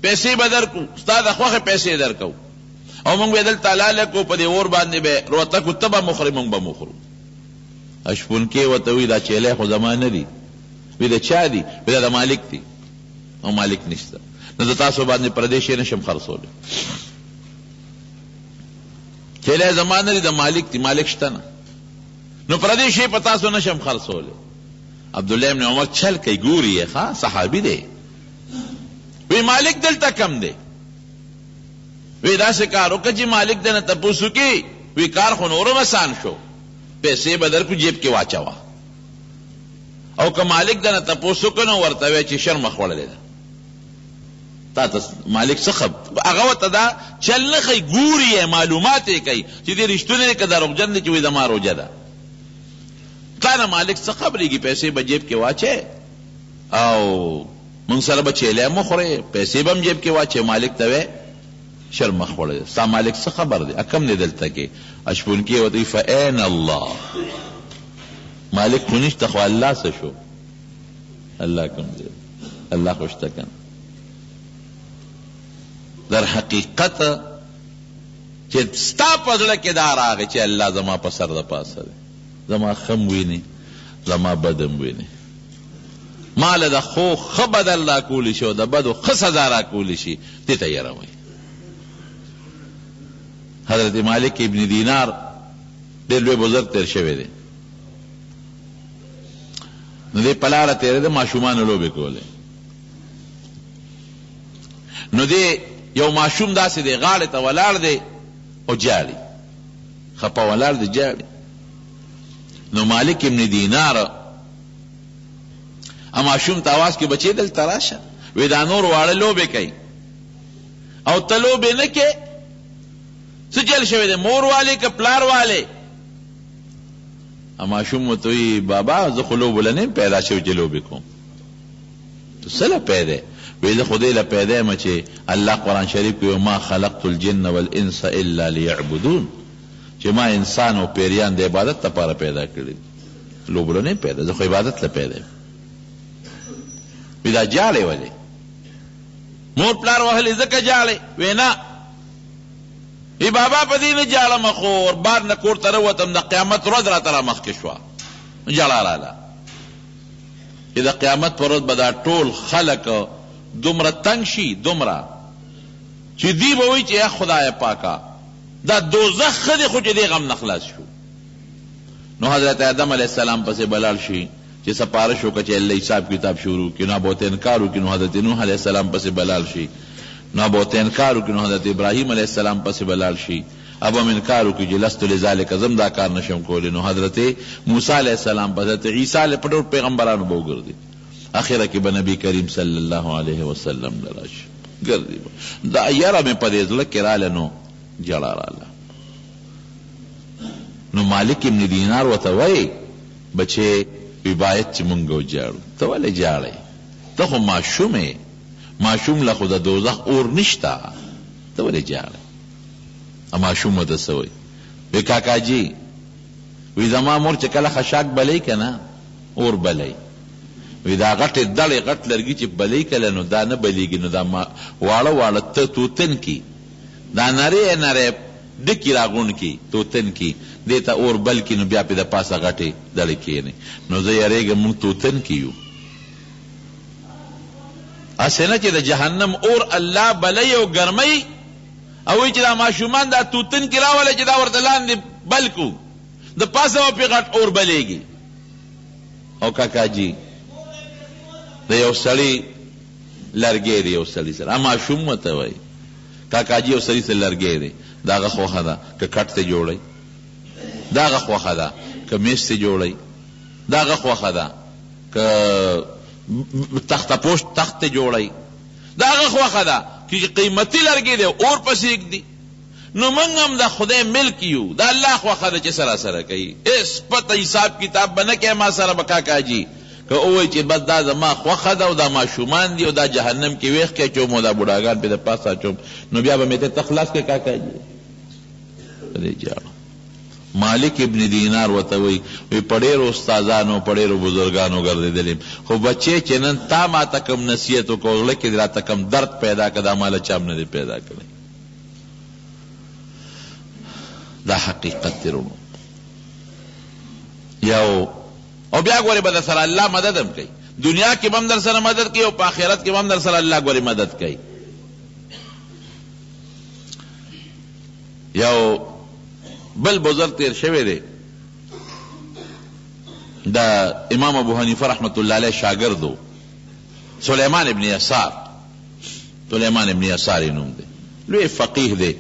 پیسې به درکړو، ستا د خوښې پیسې درکوو، او مونږ به دلته لاله کړو، په دې اور باندې به روته کړو، ته به مخورې مونږ به مخورو. شپونکي ورته وایي دا چیلی خو زما نه دي، وی د چا دي؟ وی د مالک دي، او مالک نشته، نو د تاسو باندې پردې شی نشم خرڅولی، چیلی زما نه دي، د مالک دي، مالک شته نه، نو پردې شی په تاسو نشم خرڅولی. عبدالله ابن عمر چل کوي، ګوري یې، ښه صحابي دی، وی مالک دلته کم دی، وی داسې کار وکړه چې مالک دې نه تپوس وکړي، وی کار خو نورم آسان شو، پیسې به درکړو جیب کې واچوه، او که مالک دنه تپوس وکړو نو ورته وایي چې شرمه خوړلې ده، تا ته مالک څه هغه ورته دا چل نه ښیي، ګوري یې، معلومات یې کوي چې دې رښتونی دی که دروغجن دی، چې وایي زما روژه ده. تا نه مالک څه خبرېږي، پیسې به جیب کې واچې او مونږ سره به چیلی هم وخورې، پیسې به هم جیب کې واچې، مالک ته وایي شرمه خوړلې، ستا مالک څه خبر دی، کم دی دلته کې؟ شپونکي ورته وایي فأین الله، مالک خو نشته، خو الله څه شو؟ الله کوم دی؟ الله خو شته کنه. در حقیقت چې ستا په زړه کې دا راغی چې الله زما په سر د پاسه دی، زما خم ویني، زما بدم ویني، ما له د خو ښه بدل را کولی شي او د بدو ښه سزا را کولی شي، دې ته یې روئ. حضرت مالک ابن دینار ډېر لوی بزرګ تیر شوی دی، نو دې په لاره تېرېده، ماشومانو لوبې کولې، نو دې یو ماشوم داسې دی غاړې ته ولاړ دی او جاړي، خپه ولاړ دی جاړي. نو مالک ابن دینار ماشوم ته आवाज کې بچی دلته راشه وی دا نور واړه لوبې کوي او ته لوبې نه کې څه چل شوی دی مور والے که پلار والے ماشوم ورته وی بابا زه خو لوبو له نه پیدا شوی چې لوبې کوم ته څه له پیدا وی زه خدای له پیدا یم چې الله قرآن شریف کې ما خلقت الجن والانس الا ليعبدون چې ما انسان او پیریان د عبادت لپاره پیدا کړي لوبو له نه پیدا زه خو عبادت له پیدا یم وی دا جاړې ولې مور پلار وهلې ځکه جاړې وی نه ای بابا په دې نه جاړم خو بار نه کور ته راوتم د قیامت ورځ راته رامخکې شوه جاړه راله چې د قیامت په ورځ به دا ټول خلک دومره تنگ شي دومره چې دی به وایي چې یا خدای پاکه دا دوزخ ښه دی خو چې دې غم نه خلاص شو نو حضرت آدم علیه السلام پسې بلال شي چې سپارش وکړه چې الله حساب کتاب شروع کړي نو به ورته انکار وکړي نو حضرت نوح علیه السلام پسې بلال شي نو به ورته انکار وکړي نو حضرت ابراهیم علیه السلام پسې بلال شي اب هم انکار وکړي چې لست لذلک زم دا کار نشم کولی نو حضرت موسی علیه السلام حضرت عیسی علیه په ټول پیغمبرانو به وګرځي اخره کې به نبی کریم صلی الله علیه وسلم راشي ګرځي دا یاره مې په دې زړه کې راله نو جړه راله نو مالک ابن دینار ورته وایي بچې وی باید چې مونږ وجاړو ته ولې جاړې ته خو ماشوم یې ماشوم له خو د دوزخ اور نشته ته ولې جاړې ماشوم ورته څه وایي وی کاکاجي وی زما مور چې کله خشاک بلی که نه اور بلی وی دا غټې دړې غټ لرګي چې بلی کله نو دا نه بلیږي نو دا واړه واړه ته توتن کی دا نری نری ډکي راغون کی توتن کی دیتا اور بل کی نو بیا پې د پاسه غټې دړې کېنې نو زه یریږم مونږ توتن کی یو هسې نه چې د جهنم اور الله بلی او ګرمۍ او وایي چې دا ماشومان دا توتن کې راولی چې دا ورته لاندې بل کو د پاسه به پې غټ اور بلیږي او کاکاجي د یو سړي لرګی دی یو سړي سره ماشوم ورته وایي کاکاجي یو سړي سره لرګی دی د هغه خوښه ده که کټ ته جوړی د هغه خوښه ده که میز ته جوړی د هغه خوښه ده که تخته پوش تخت ته جوړی د هغه خوښه ده چې قیمتي لرګی دی اور پسې ږدي نو موږ هم د خدای ملک یو د الله خوښه ده چې سره سره کوي هېڅ پته حساب کتاب به نه کوې ما سره به کاکاجي که ووایي چې بس دا زما خوښه ده او دا ماشومان دي او دا جهنم کې ویښ کې اچوم او دا بوډاګان پې د پاسه اچوم نو بیا به مې ته تخلاص کې کاکاجي دې جاړه مالک ابن دینار ورته وایي په ډېرو استادانو په ډېرو بزرګانو ګرځېدلیم خو بچې چې نن تا ما ته کوم نصیحت وکړو زړه کې دې راته کوم درد پیدا کړه دا ماله چا هم نه دی پیدا کړی دا حقیقت دی رونو یو او بیا ګورې به در سره الله مدد هم کوي دنیا کې به هم در سره مدد کوي او په آخرت کې به هم در سره الله ګورې مدد کوي یو بل بزرگ تیر شوی دی دا امام ابو حنیفه رحمت الله علیه شاگردو سلیمان ابن یسار سلیمان ابن یسار نوم دی لوی فقیه دی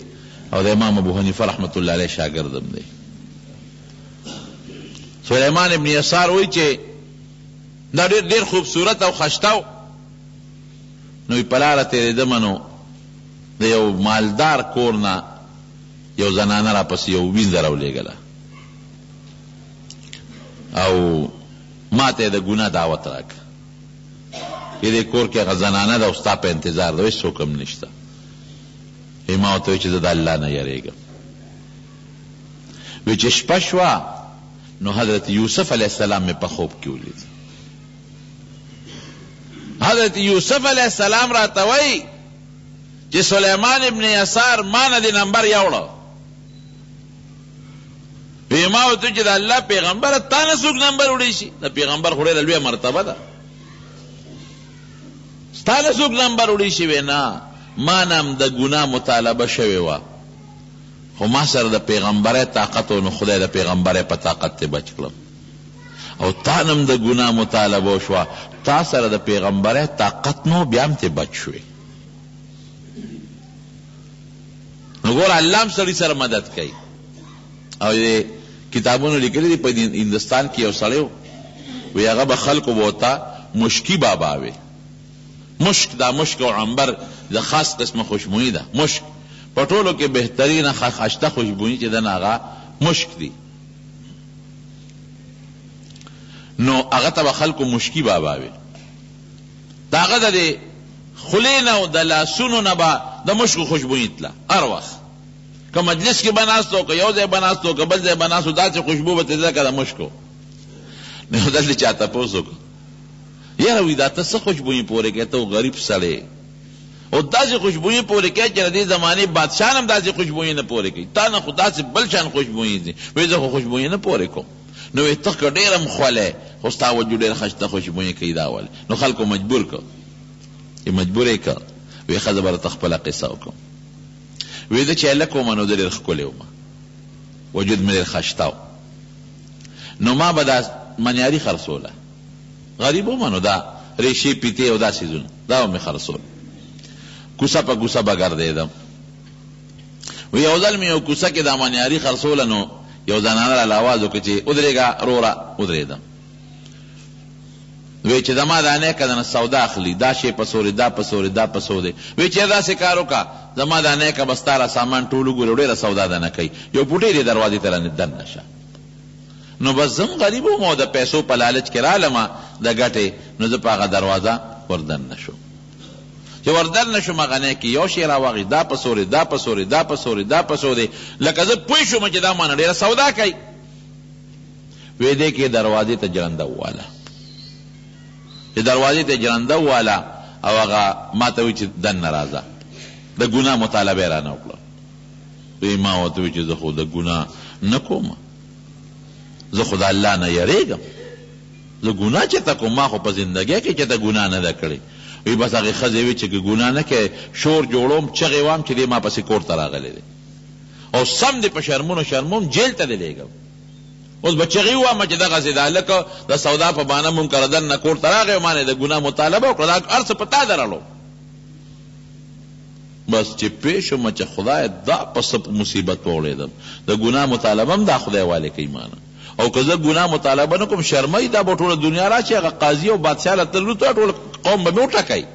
او د امام ابو حنیفه رحمت الله علیه شاگردم دی سلیمان ابن یسار وی چې دا ډیر خوبصورت او خشتاو نو په لاره تېرېدمه نو د یو مالدار کور نه یو زنانه را پس یو وینځه راولېږله او ما ته د ګناه دعوت راکړه چې دې کور کې هغه زنانه ده او ستا په انتظار ده هېڅ حکم نشته ما ورته وایي چې زه د الله نه یېرېږم وی چې شپه شوه نو حضرت یوسف علیه السلام مې په خوب کې ولید حضرت یوسف علیه السلام راته وایي چې سلیمان ابن یسار ما نه دې نمبر یوړه وی ما ورته چې د الله پیغمبره تا نه څوک نمبر وړی شي د پیغمبر خو ډېره لویه مرتبه ده ستا نه څوک نمبر وړی شي وی نه ما نه هم د ګناه مطالبه شوې وه خو ما سره د پیغمبرۍ طاقت و نو خدای د پیغمبرۍ په طاقت ته بچ کړم او تا نه هم د ګناه مطالبه وشوه تا سره د پیغمبرۍ طاقت نو بیا هم ته بچ شوې نو ګوره الله هم سړي سره مدد کوي او کتابونو لیکلي دي په هندوستان کې یو سړی وی هغه به خلکو به ورته مشکی بابا وی. مشک دا مشک او عنبر دا خاص قسم خوشبوئی دا. مشک پټولو کې بهترین خشته خوشبوئی چې دا هغه مشک دی. نو هغه ته خلکو مشکی بابا وی. دا هغه د خلین او د لاسونو نه به د مشکو خوشبوئی تله هر وخت، که مجلس کې بناستو، که یو ځای بناستو، که بل ځای بناستو، داسې خوشبو به تله که د مشکو. نو دلته چا تپوس وکړو، یاره وی دا ته څه خوشبوئی پورې کوې؟ ته غریب سړی او داسې خوشبوئی پورې کوې چې د دې زمانې بادشاه هم داسې خوشبوئی نه پورې کوي، تا نه خو داسې بل شان خوشبوئی دي. وایي زه خو خوشبوئی نه پورې کوم. نو وایي ته که ډېر هم خولی خو ستا وجود ډېر ښایسته خوشبوئی کوي دا ولې؟ نو خلکو مجبور کړ، مجبور یې کړ. وایي ښځه به راته خپله قصه وکړم. وایي زه چې هلک وم نو زه ډېر ښکلی وم، وجود مې ډېر ښایسته و. نو ما به دا منیاري خرڅوله، غریب وم نو دا ریشې پیتې او دا څیزونه دا به مې خرڅول. کوڅه په کوڅه به ګرځېدم. وایي یو ځل مې یو کوڅه کې دا منیاري خرڅوله، نو یو زنانه راله آواز وکړه چې ودرېږه روره. ودرېدم. وی چې زما دا نیکه دنه سودا اخلي، دا شی په سورې، دا په سورې، دا په سورې. وی چې داسې کار وکړه زما دا نیکه به ستا را سامان ټول وګوري، ډېره سودا دنه کوي، یو پوټی دې دروازې ته رانه دننه شه. نو بس زم غریب وم او د پیسو په لالچ کې رالمه د ګټې، نو زه په هغه دروازه وردننه شوم. چې وردننه شوم هغه نیکې یو شی راواغی، دا په سورې، دا په سورې، دا په سورې، دا په سورې، لکه زه پوه شوم چې دا مانه ډېره سودا کوي. وی دې کې دروازې ته جرنده وواله، چې دروازې ته جرنده وواله او هغه ما ته وایي چې دننه راځه، د ګناه مطالبه یې رانه وکړه. وی ما ورته وایي چې زه خو د ګناه نه کوم، زه خو د الله نه یریږم، زه ګناه چېرته کوم؟ ما خو په زندګۍ کې چېرته ګناه نه ده کړې. وی بس هغې ښځې وی چې که ګناه نه کوې شور جوړوم، چغې وام چې دې ما پسې کور ته راغلی دی او سم دې په شرمونو شرموم، جیل ته دې لېږم. اوس به چغې ووامه چې دغسې دا هلکه د سودا په بانه منکر دننه کور ته راغی او ما نه د ګناه مطالبه وکړه، دا هر څه په تا درلو. بس چې پوه شومه چې خدای دا په څه مصیبت وغورېدم، د ګناه مطالبه هم دا خدای والی کوي مانه. او که زه ګناه مطالبه نه کوم شرمۍ دا به ټوله دنیا راشي، هغه قاضي او بادشاه له تللو ته ټول قوم به مې وټکوي.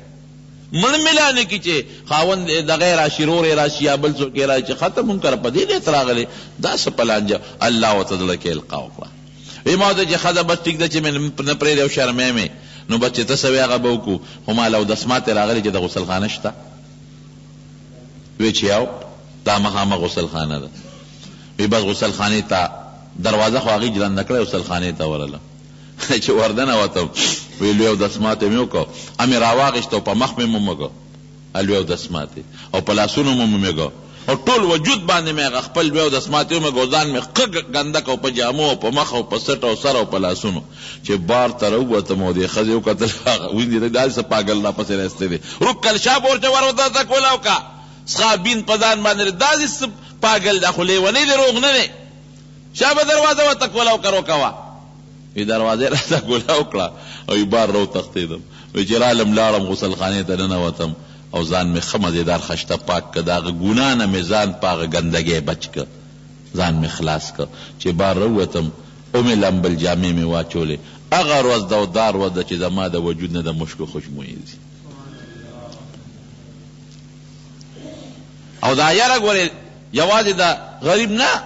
مړ ملا نه کي چې خاوند دغه راشي، رور یې راشي یا بل څوک یې راشي چې ختم منکر په دې نیت راغلی، دا څه پلانجه الله ورته زړه کې القا وکړه. وایي ما ورته چې ښځه بس ټیک ده چې مې نه پرېږدې او شرمې مې، نو بس چې ته څه وایې هغه به وکړو. خو ما له اودسمات راغلی چې د غسلخانه شته. وایي چې یو دا مخامخ غسلخانه ده. وایي بس غسلخانې ته دروازه خو هغې جرنده کړی، غسلخانې ته ورله. چې وردنه وتم وی لوی اودسمات مې وکړو، امې راواغېسته او په مخ مې ومږه لوی اودسمات او په لاسونو مې ومږه او ټول وجود باندې مې هغه خپل لوی اودسمات ومږه او ځان مې ښه ګنده کړ په جامو او په مخ او په سټ او سر او په لاسونو. چې بار ته راووتم او دې ښځې وکتل، هغه ویندې داسې څه پاګل راپسې راستی دی، رکل شا پورته ورته ته کوله وکړه سخابین په ځان باندې داسې څه پاګل ده، خو لیونی دی، روغ نه دی. شا به دروازه ورته کوله وکړه روکوه. وی دروازې راته ګوله وکړه او بار رو تښتېدم. وی چې رالم لاړم غسلخانې ته ننوتم او ځان مې ښه مزېدار خشته پاک کړه، د هغه ګناه نه مې ځان په هغه ګندګۍ بچ کړه، ځان مې خلاص کړه. چې بار راووتم او مې لمبل جامې مې واچولې. هغه ورځ ده او دا ورځ ده چې زما د وجود نه د مشکو خوشبویي ځي. او دا یاره ګورې یوازې د غریب نه،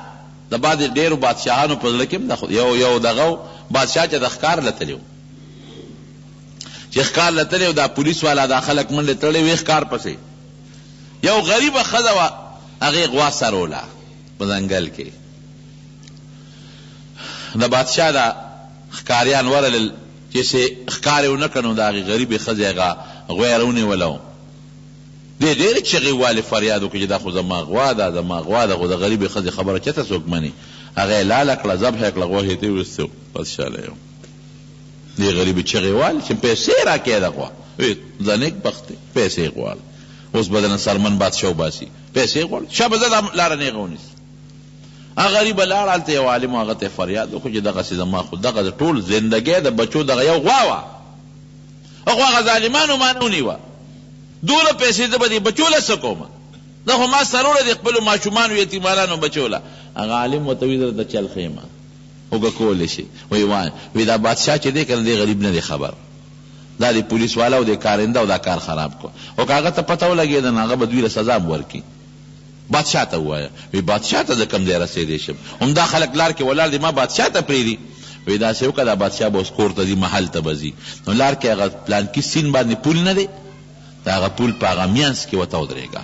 د بعضې ډېرو بادشاهانو په زړه کې هم یو دغه بادشاہ چې د ښکار لتلی و، چې ښکار لتلی و، دا پولیس والا دا خلک منډې تړلې وې ښکار پسې. یو غریبه ښځه وه، هغې غوا سروله په ځنګل کې. د بادشاہ دا ښکاریان ورلل چې ښکار یې ونه کړ، نو د هغې غریبې ښځې هغه غوا یې راونیوله و. دې ډېرې چغې والې فریاد وکړي چې دا خو زما غوا ده، زما غوا ده، خو د غریبې ښځې خبره چېرته څوک مني. هغه یې لاله کړه، ذبح یې کړه، غوښې ته یې ویستو، بس شاله یې. دې غریبې چغې والې چې پیسې راکړې ده غوا. زه نیک بخت دی، پیسې غواړم، اوس به درنه سرمن بادشاه وباسي، پیسې غواړم، شه به زه دا لاره نیغه ونیسم. هغه غریبه لاړه، هلته یو عالم هغه ته فریاد وکړو چې دغسې زما خو دغه ټول زندګۍ د بچو دغه یو غوا وه، هغه هغه ظالمانو ما نه ونیوه، دوله پیسې زه به دې بچو له څه کومه، دا خو ما سروړه د خپلو ماشومانو یتیمانانو بچو له. هغه عالم ورته وایي درته چل خیمه وګه کولی شي. وایي دا بادشاه چې دی که نه دی غریب نه دی خبر، دا د پولیس والا او د کارنده او دا کار خراب کو او که هغه ته پته ولګېده نو هغه به دوی له سزا هم ورکړي. بادشاه ته ووایه وی بادشاه ته زه کوم ځای رسېدی شم، همدا خلک لار کې ولاړ دي ما بادشاه ته پرېږدي. وی داسې وکړه دا بادشاه به اوس کور ته ځي محل ته به ځي نو لار کې هغه پلانکي سیند باندې پول نه دی د هغه پول په هغه میانځ کې ورته ودرېږه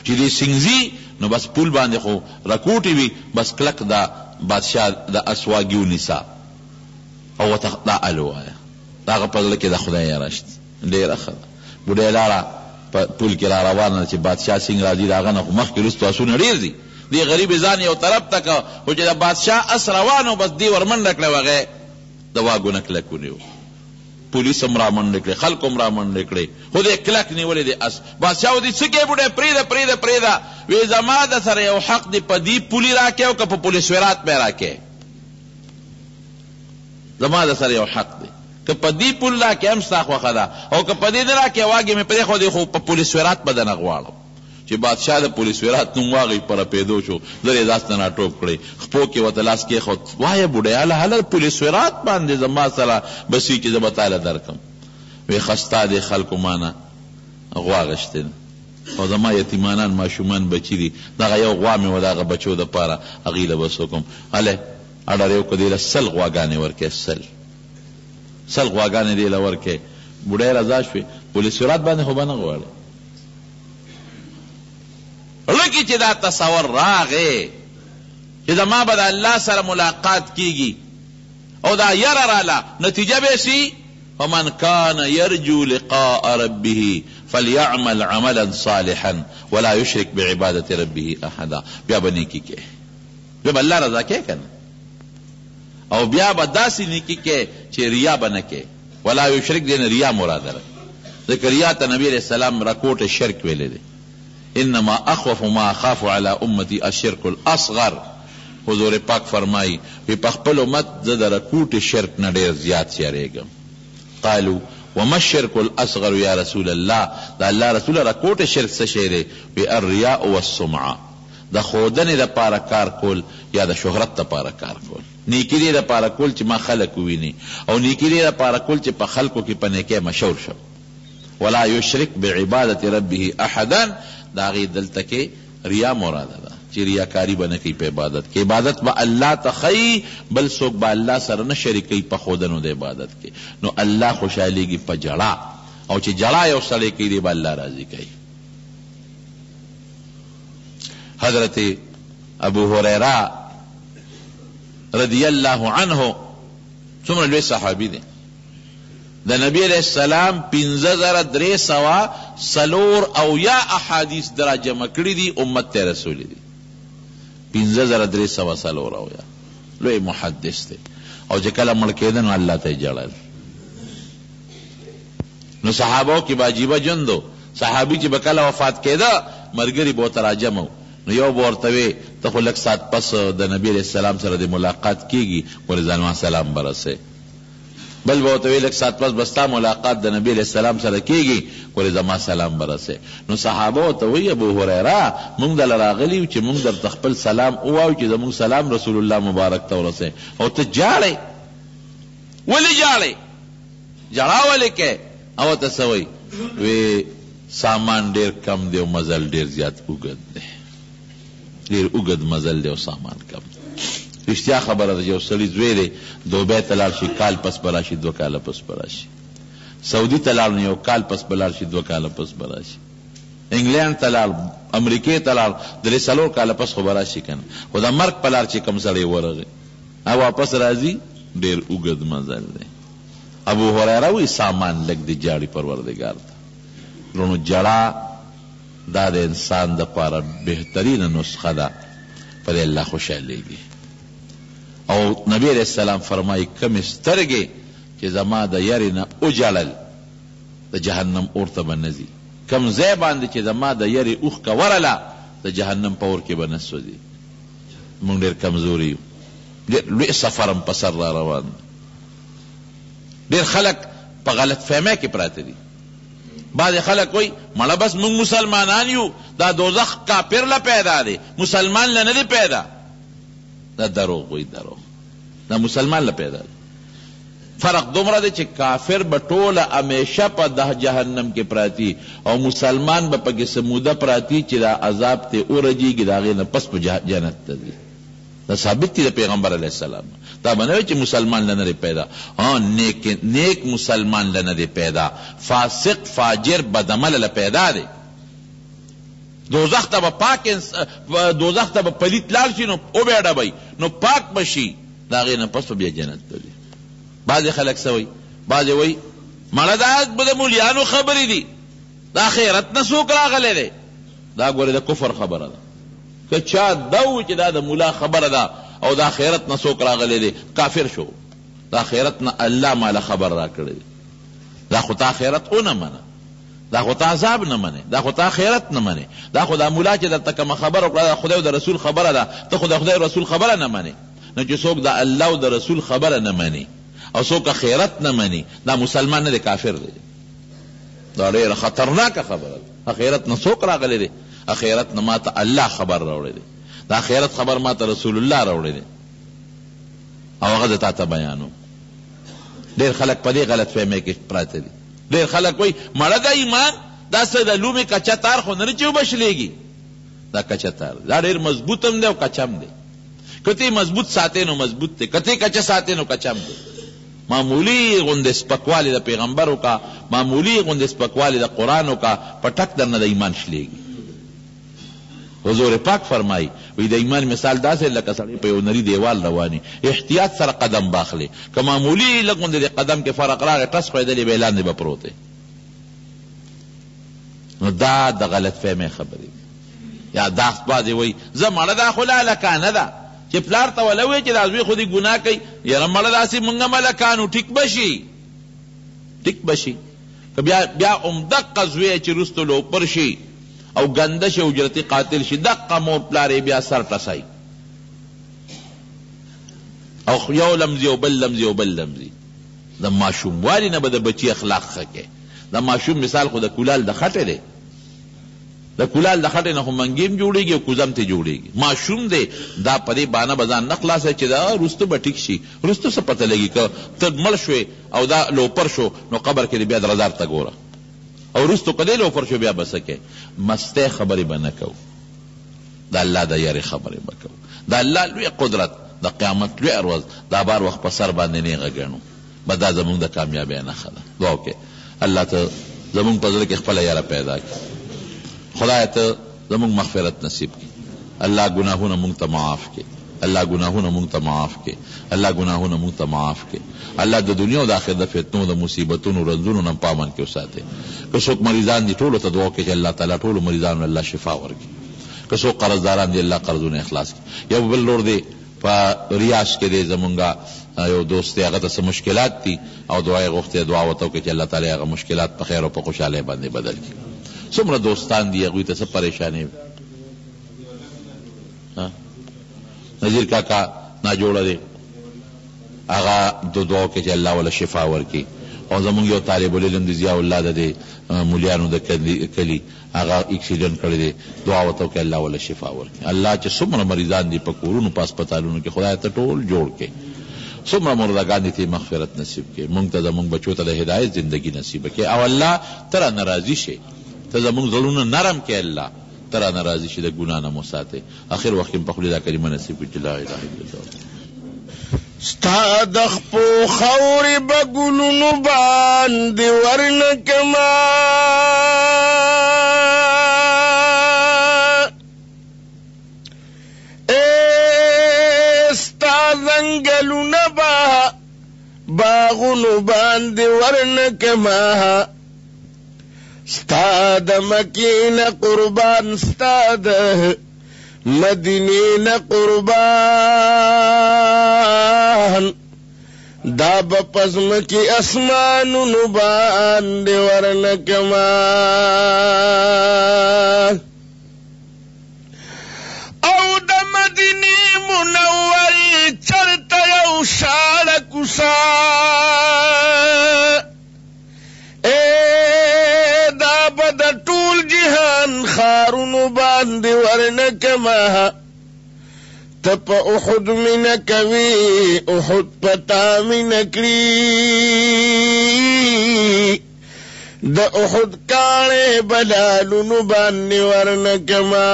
چې دې سینګځي نو بس پول باندې خو رکوټې وي بس کلک دا بادشاه د اسواګي ونیسه او ورته دا ال ووایه د هغه په زړه کې د خدای یاره شته ډېره ښه ده. بوډۍ لاړه په پول کې را روانه ده چې بادشاه سینګ راځي د هغه نه خو مخکې وروسته آسونه ډېر دي دې غریب ځان یو طرف ته که خو چې د بادشاه اس روانو بس دې ورمنډه کړه هغه د واګو نه کلک ونیو پولیس هم رامنډې کړې خلکو هم رامنډې کړې خو دې کلک نیولې د اس بادشاه ودې څه کې بوډۍ پرېږده پرېږده پرېږده وی زما د سره یو حق دی په دې پولي راکې او که په پولیس ورات به راکې زما د سره یو حق دی که په دې پول راکې هم ستا خوښه ده او که په دې نه راکې واګې مې پرېښودې خو په پولیس ورات به درنه غواړم چې بادشاه د پولیس ورات نوم واغی پر پیدو شو زر یې داس ته ناټوپ کړی خپو کې ورته لاس کېښود وایه بوډۍ هله پولیس ورات باندې زما سره بسي چې زه به تاله درکم وی خستا دی خلکو مانه غوا غشتې او زما یتیمانان ماشومان بچي دي دغه یو غوا مې و د هغه بچو دپاره هغې له بس وکړم هلی اډر یې وکړه دې له 100 غواګانې ورکړې 100 غواګانې دې له ورکړې بوډۍ رضا شوې پولیس ورات باندې خو به نه غواړې لکه چې دا تصور راغې چې زما به د الله سره ملاقات کیږي او دا یره راله نتیجه به شي فمن کان یرجو لقاء ربه فلیعمل عملا صالحا ولا یشرک بعبادت ربه احدا بیا به نیکي کې بیا به الله رضا کې کنه او بیا به داسې نیکي کې چې ریا به نه کې ولا یشرک دین ریا مراد ده ځکه ریا ته نبی علیہ السلام رکوټ شرک ویلې دی انما اخوف ما اخاف على امتی الشرک الاصغر حضور پاک فرمائی وی په خپل امت زه د رکوټ شرک نه ډېر زیات یریږم قالوا وما الشرك الاصغر یا رسول الله دا الله رسول رکوټ شرک څه شی دی وی الرياء والسمعه د خودنې لپاره کار کول یا د شهرت لپاره کار کول نیکی دې لپاره کول چې ما خلک وویني او نیکی دې لپاره کول چې په خلکو کې په نیکۍ مشهور شم ولا یشرک بعبادت ربه احدا دا غي دلته کې ریا مراده ده چې ریاکاری به نه کوي په عبادت کې عبادت به الله ته ښیي بل څوک به الله سره نه شریکوي په ښودنو د عبادت کې نو الله خوشحالیږي په جړا او چې جړا یو سړی کوي دی به الله راضي کوي. حضرت ابو هریره رضی الله عنه څومره لوی صحابي دی د نبی علیہ السلام 5300 او یا احادیث درا جمع کړي دي امت ته رسول دي 5300 او یا لوی محدث دی او چې کله مړ کېده نو الله ته جړل نو صحابو کې باجیبه جندو صحابي چې بکله وفات کېده مرګري به تراجمو نو یو ورته ته خو لږ سات پس د نبی علیہ السلام سره د ملاقات کیږي ورځانو سلام برسه بل به ورته لږ سات پس بستا ملاقات د نبی علیہ السلام سره کیږي ورځما سلام برسه نو صحابه ته وی ابو هريره موږ دل راغلی چې موږ در خپل سلام او چې زموږ سلام رسول الله مبارک ته ورسه او ته جاړې ولی جاړې جړا ولې کې او ته سوي وی سامان ډیر کم دی او مزل ډیر زیات وګد دی ډیر وګد مزل دی او سامان کم رښتیا خبره ده یو سړي زوی دی دوبۍ ته لاړ شي کال پس به راشي 2 کاله پس به راشي سعودي ته لاړ نو یو کال پس به لاړ شي 2 کاله پس به راشي انګلینډ ته لاړ امریکې ته لاړ 3 کاله پس خو به راشي کنه خو د مرګ په لار چې کوم سړی ورغی او واپس راځي ډیر وګد مزل دی. ابو هريره وی سامان لګ دی جاړي پروردگار ته رونو جړه دا د انسان د پاره بهترین نسخه ده پر الله خوشاليږي او نبی علیہ السلام فرمائی کم سترګې چې زما د یری نه اوجړل د جهنم اور ته بنځي کم ځای باندې چې زما د یری اوخ کا ورله د جهنم په اور کې بنسوځي مونږ ډېر کمزوري یو لوی سفرم په سر را روان ډېر خلک په غلط فهمه کې پراته دي بعض خلک وای مړه بس مونږ مسلمانان یو دا دوزخ کافر لا پیدا دی مسلمان لا نه دی پیدا دا دروغ وای دروغ دا مسلمان لا پیدا دی فرق دومره دی چې کافر به ټوله همیشه په ده جهنم کې پراتی او مسلمان به پکې سموده پراتی چې دا عذاب ته ورجیږي د هغې نه پس په جنت ته ځي. دا ثابت دی د پیغمبر علیه السلام. دا به نه وي چې مسلمان له نه دی پیدا، نیک مسلمان له نه دی پیدا، فاسق فاجر بدعمله له پیدا دی. دوزخ ته به پاک دوزخ ته به پلیت لاړ شي نو وبېډوئ نو پاک به شي، د هغې نه پس به بیا جنت ته ځي. بعضې خلک څه وایي؟ بعضې وایي مړه دا د مولیانو خبرې دي، د آخرت نه څوک راغلی دی. دا ګورې د کفر خبره ده. که چا دا و چې دا د مولا خبره ده او د آخرت نه څوک راغلی دی، کافر شو. د آخرت نه الله ماله خبر را کړی دی. دا خو ته آخرت ونه منه، دا خو ته عذاب نه منې، دا خو ته آخرت نه منې، دا خو دا مولا چې درته کومه خبره وکړه د خدای او د رسول خبره ده، ته خو د خدای او رسول خبره نه منې. نو چې څوک د الله او د رسول خبره نه مني او څوک آخرت نه مني، دا مسلمان نه دی، کافر دی. دا ډېره خطرناکه خبره ده. آخرت نه څوک راغلی دی؟ آخرت نه ما ته الله خبر راوړی دی، د آخرت خبر ما ته رسول الله راوړی دی او هغه زه تا ته بیانوم. ډېر خلک په دې غلط فهمۍ کې پراته دي. ډېر خلک وایي مړه دا ایمان دا څه د لومې کچه تار خو نه چې وبشلېږي، دا کچه تار دا ډېر مضبوط هم دی او کچم دی. که ته مضبوط ساتې نو مضبوط دی، که ته کچه ساتې نو کچم دی. معمولی غوندې سپکوالی د پیغمبر وکړه، معمولی غوندې سپکوالی د قرآن وکړه، په ټک درنه د ایمان شلېږي. حضور پاک فرمایي وی د ایمان مثال داسې لکه سړی په یو نری دیوال رواني، احتیاط سره قدم باخلې، که معمولی لږ غوندې د قدم کې فرق راغی ټس خوېدلې به لاندې به پروت دی. نو دا د غلط فهمۍ خبرې دي. یا دا بعضې وایي زه مړه دا خو لالکانه ده چې پلار ته وله وایي چې دا زوی خو دې ګناه کوي، یاره مړه داسې مونږ ملکانو ټیک به شي، ټیک به شي. که بیا همدقه زوی چې وروستو لوپر شي او ګنده شي اجرتي قاتل شي، دقه مور پلار یې بیا سر ټسوي او یو لمزي او بل لمزي او بل لمزي. د ماشوموالي نه به د بچي اخلاق ښه کوي. د ماشوم مثال خو د کولال د خټې دی، د کولال د خټې نه خو منګیم جوړېږي او کوزم ته جوړېږي. ماشوم دی دا په دې بانه به ځان نه خلاصوي چې دا وروسته به ټیک شي. وروسته څه پته لګي که ته مړ شوې او دا لوپر شو نو قبر کې بیا درزار ته ګوره، او وروستو که دی لوپر شو بیا به څه کوې؟ مستۍ خبرې به نه کوو، د الله د یارې خبرې به کوو. د الله لوی قدرت، د قیامت لوی ورځ دا بار وخت په سر باندې نیغه ګڼو، به دا زمونږ د کامیابۍ نښه ده. دعا وکړئ الله ته زمونږ په زړه کې خپله یاره پیدا کړي. خدای ته زمونږ مغفرت نصیب کړي. الله ګناهونه مونږ ته معاف کړي، الله ګناهونه مونږ ته معاف کړي، الله ګناهونه مونږ ته معاف کړي. الله د دنیا او د آخرت د فتنو د مصیبتونو رنځونو نه پامن کې وساتي. که څوک مریضان دي ټولو ته دعا وکړي چې الله تعالی ټولو مریضانو الله شفا ورکړي. که څوک قرضداران دي الله قرضونه اخلاص کړي. یو بل لور دی په ریاض کې دی زمونږ یو دوست دی، هغه ته څه مشکلات دي او دعا یې غوښتې، دعا ورته وکړي چې الله تعالی هغه مشکلات په خیر او په خوشحالۍ باندې بدل کړي. څومره دوستان دي هغوی ته څه پریشانې نذیر کاکا ناجوړه دی، هغه دعا وکړي چې الله وله شفا ورکړي. او زمونږ یو طالب العلم دی ضیاء الله د دې مولیانو د کلي هغه اکسیډنټ کړی دی، دعا ورته وکړي الله وله شفا ورکړي. الله چې څومره مریضان دي په کورونو په هسپتالونو کې خدای ته ټول جوړ کړي، څومره مردگان دي ته مغفرت نصیب کړي. مونږ ته زمونږ بچو ته د هدایت زندگی نصیب کړي. او الله ته را ناراضي شي، ته زمونږ زړونه نرم کړي، الله ته را ناراضي شي، د ګناه نه مو ساتئ. اخر وخت کې په خپله دا کلمه نصیب کړي چې لا اله الا الله. ستا د خپو خورې به ګلونو باندې ورنکما، ستا ځنګلونه به باغونو باندې ورنکما، ستا د مکې نه قربان، ستا د مدینې نه قربان، دا به په ځمکې اسمانونو باندې ورنکما. او د مدینې منورې چرته یو شاړه کوڅه، دا به د ټول جهان ښارونو باندې ورنکما. تپ احد من کوي احد پتا من کړی د احد کاڼې بلالونو باندې ورنکما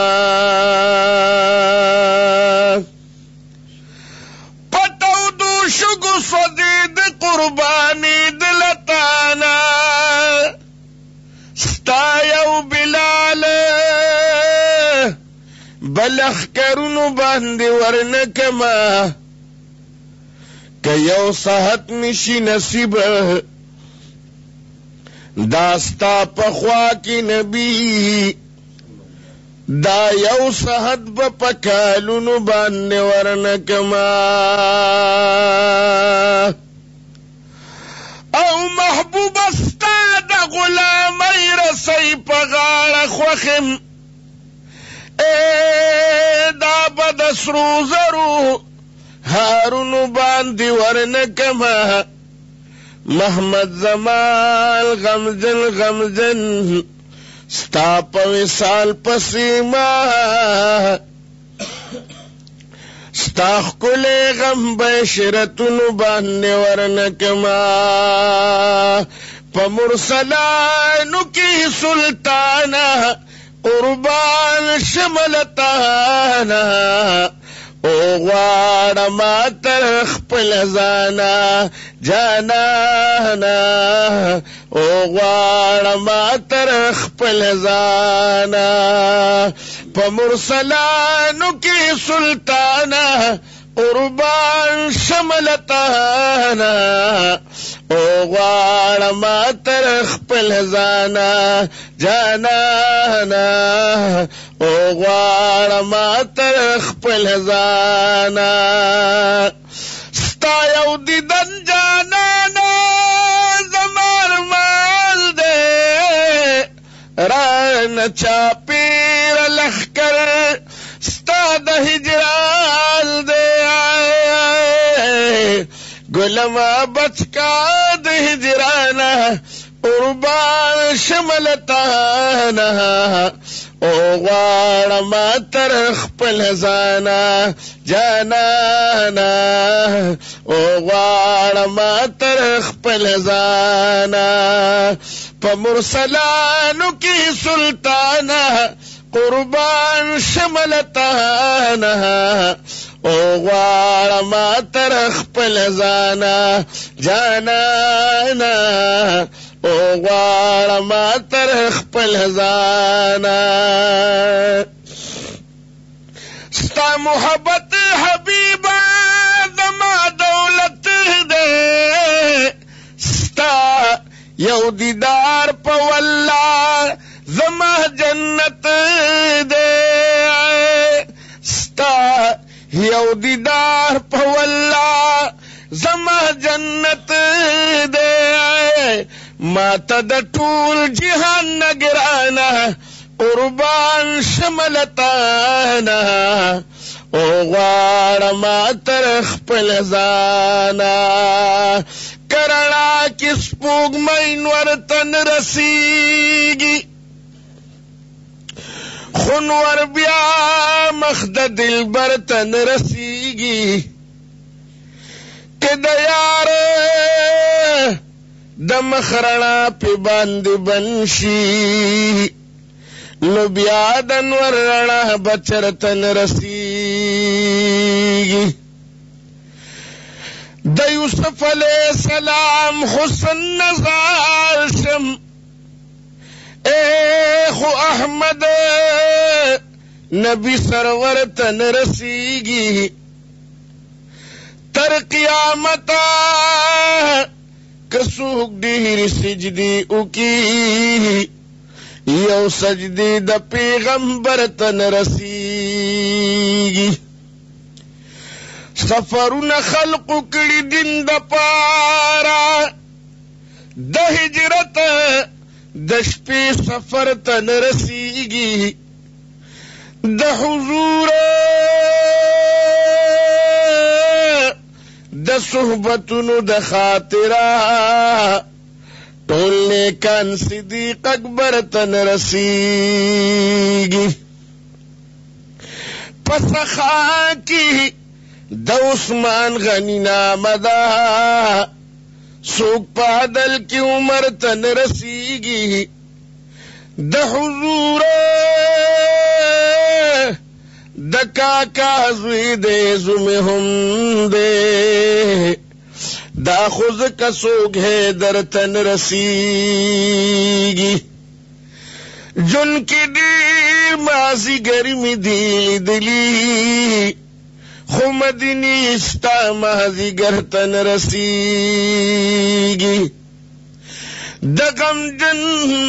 پتو دو شګو صدید قربانی دلتانا ستا یو بلال بلخ کرونو باندې ورنکما که یو صحت نشی نصیب داستا پخوا کی نبی دا یو صحت بپکالونو باندې ورنکما او محبوب استا دا غلامی رسی پغاړه خوخم دا بدسرو زرو هارونو باندې ورنکما محمد زمان غمزن غمزن ستا په وصال پسیما ستا ښکلی غم بشرتونو باندې ورنکما په مرسلانو کې سلطانا قربان شملتانا او غواړه ما تر خپل ځانه جانانا او غواړه ما تر خپل ځانه په مرسلانو کې سلطانا قربان شملتانا او غواړه ما تر خپل ځانه جانانا او غواړه ما تر خپل ځانه ستا یو دیدن جانانا زمار مال دے ران چاپیر لخکر ستا د هجران دے گلما بچکا د هجرانا قربان شملتانا او غواړه ما تر خپل ځانه جانانا او غواړه ما تر خپل ځانه په مرسلانو کې سلطانا قربان شملتانا او غواړه ما تر خپل ځانه جانانا او غواړه ما تر خپل ځانه ستا محبت حبیبه زما دولت دی ستا یو دیدار په والله زما جنت دی ستا یو دیدار په والله زما جنت دی ما ته د ټول جهان نګرانه قربان شملتانا او غواړه ما تر خپل ځانه کرنا کې سپوږمۍ نور تن رسیږي خونور بیا مخ د دلبر تن رسیږي که د یار د مخرنا پی باندې بنشي نو بیا د نور رڼا بچرتن رسیږي د یوسف علیہ السلام حسن نظر شم خو احمد نبی سرور تن رسیږي تر قیامتا کسوک ډیر سجدی اکی یو سجدی د پیغمبر تن رسیږي سفرونه خلق کړي دین د پارا د هجرت د شپې سفر تن رسیږي د حضور د صحبتونو د خاطره ټول نیکان صدیق اکبر تن رسیږي پسخا کی د عثمان غنی نامدا سوک پادل کی عمر تن رسیگی د حضور د کاکا زوی دے زم هم دے دا خوز کا سوک ہے در تن رسیگی جن کی دیر مازی گرمی دیل دلی خمدنی استا مازی گر تن رسیگی دغم جن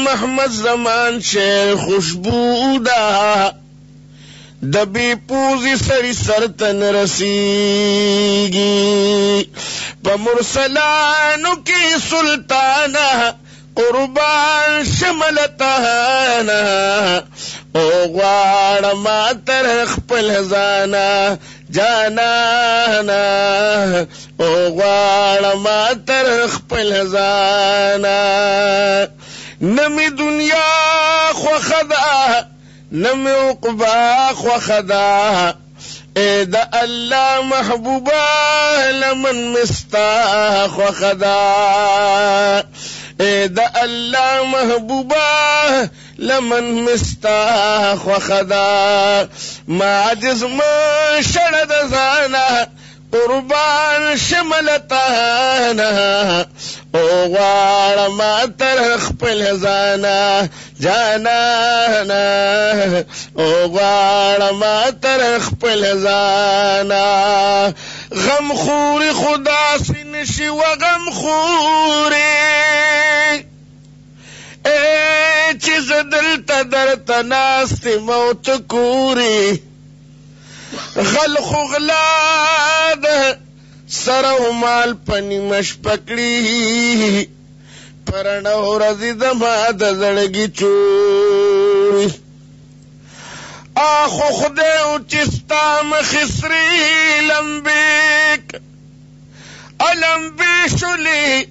محمد زمان شیر خوشبودا دبی پوزی سری سر تن رسیگی پا مرسلانو کی سلطانہ قربان شملتانا او غوار ما ترخ پل زانا جانانا او غوار ما ترخ پل زانا نمی دنیا خو خدا نمی عقبا خو خدا اے دا اللہ محبوبا لمن مستاخ و خدا اے دا اللہ محبوبا لمن مستاخ و خدا ما عجز ما شرد زانا قربان شملتانا او غوار ما ترخ پل زانا جانانا او غوار ما ترخ پل زانا غم خوری خدا سنشی و غم خوری اے چیز دل تدر تناست موت کوری غلخ غلاد سرو مال پنی مش پکڑی پرنو رزی دماد زڑگی چوری آخو خدیو چستام خسری لمبیک علمبی شلی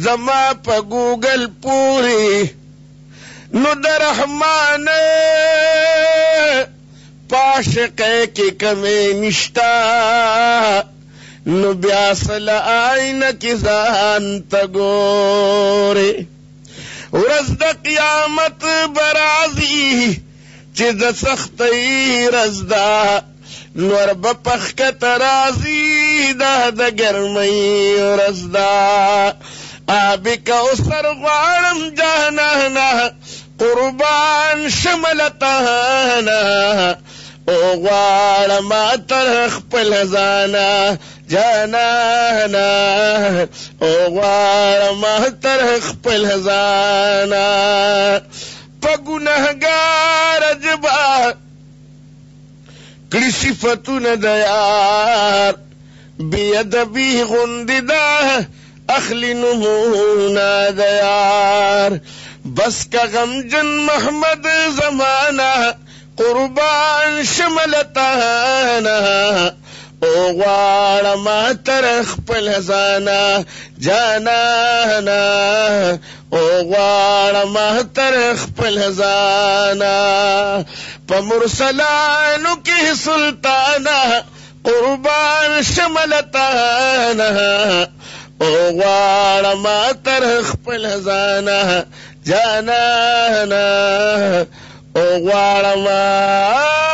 زما پا گوگل پوری نو در رحمان پاشقے کی کمی نشتا نو بیاسل آئین کی زان تگوری ورزد قیامت برازی چیز سختی رزدا نور بپخ کا ترازی دا دا گرمی رزدا آبی کا اسر غارم جانانا قربان شملتانا او غوار ما ترخ پل زانا جانانا او غوار ما ترخ پل زانا پا گنہگار جبا کڑی صفتون دیار بیدبی غنددا اخلی نمونا دیار بس کا غمجن محمد زمانہ قربان شملتانا او غوار ما ترخ پل زانا جانانا او غوار ما ترخ پل زانا پا مرسلانو کی سلطانا قربان شملتانا او غوار ما ترخ پل زانا جانانا او غوار ما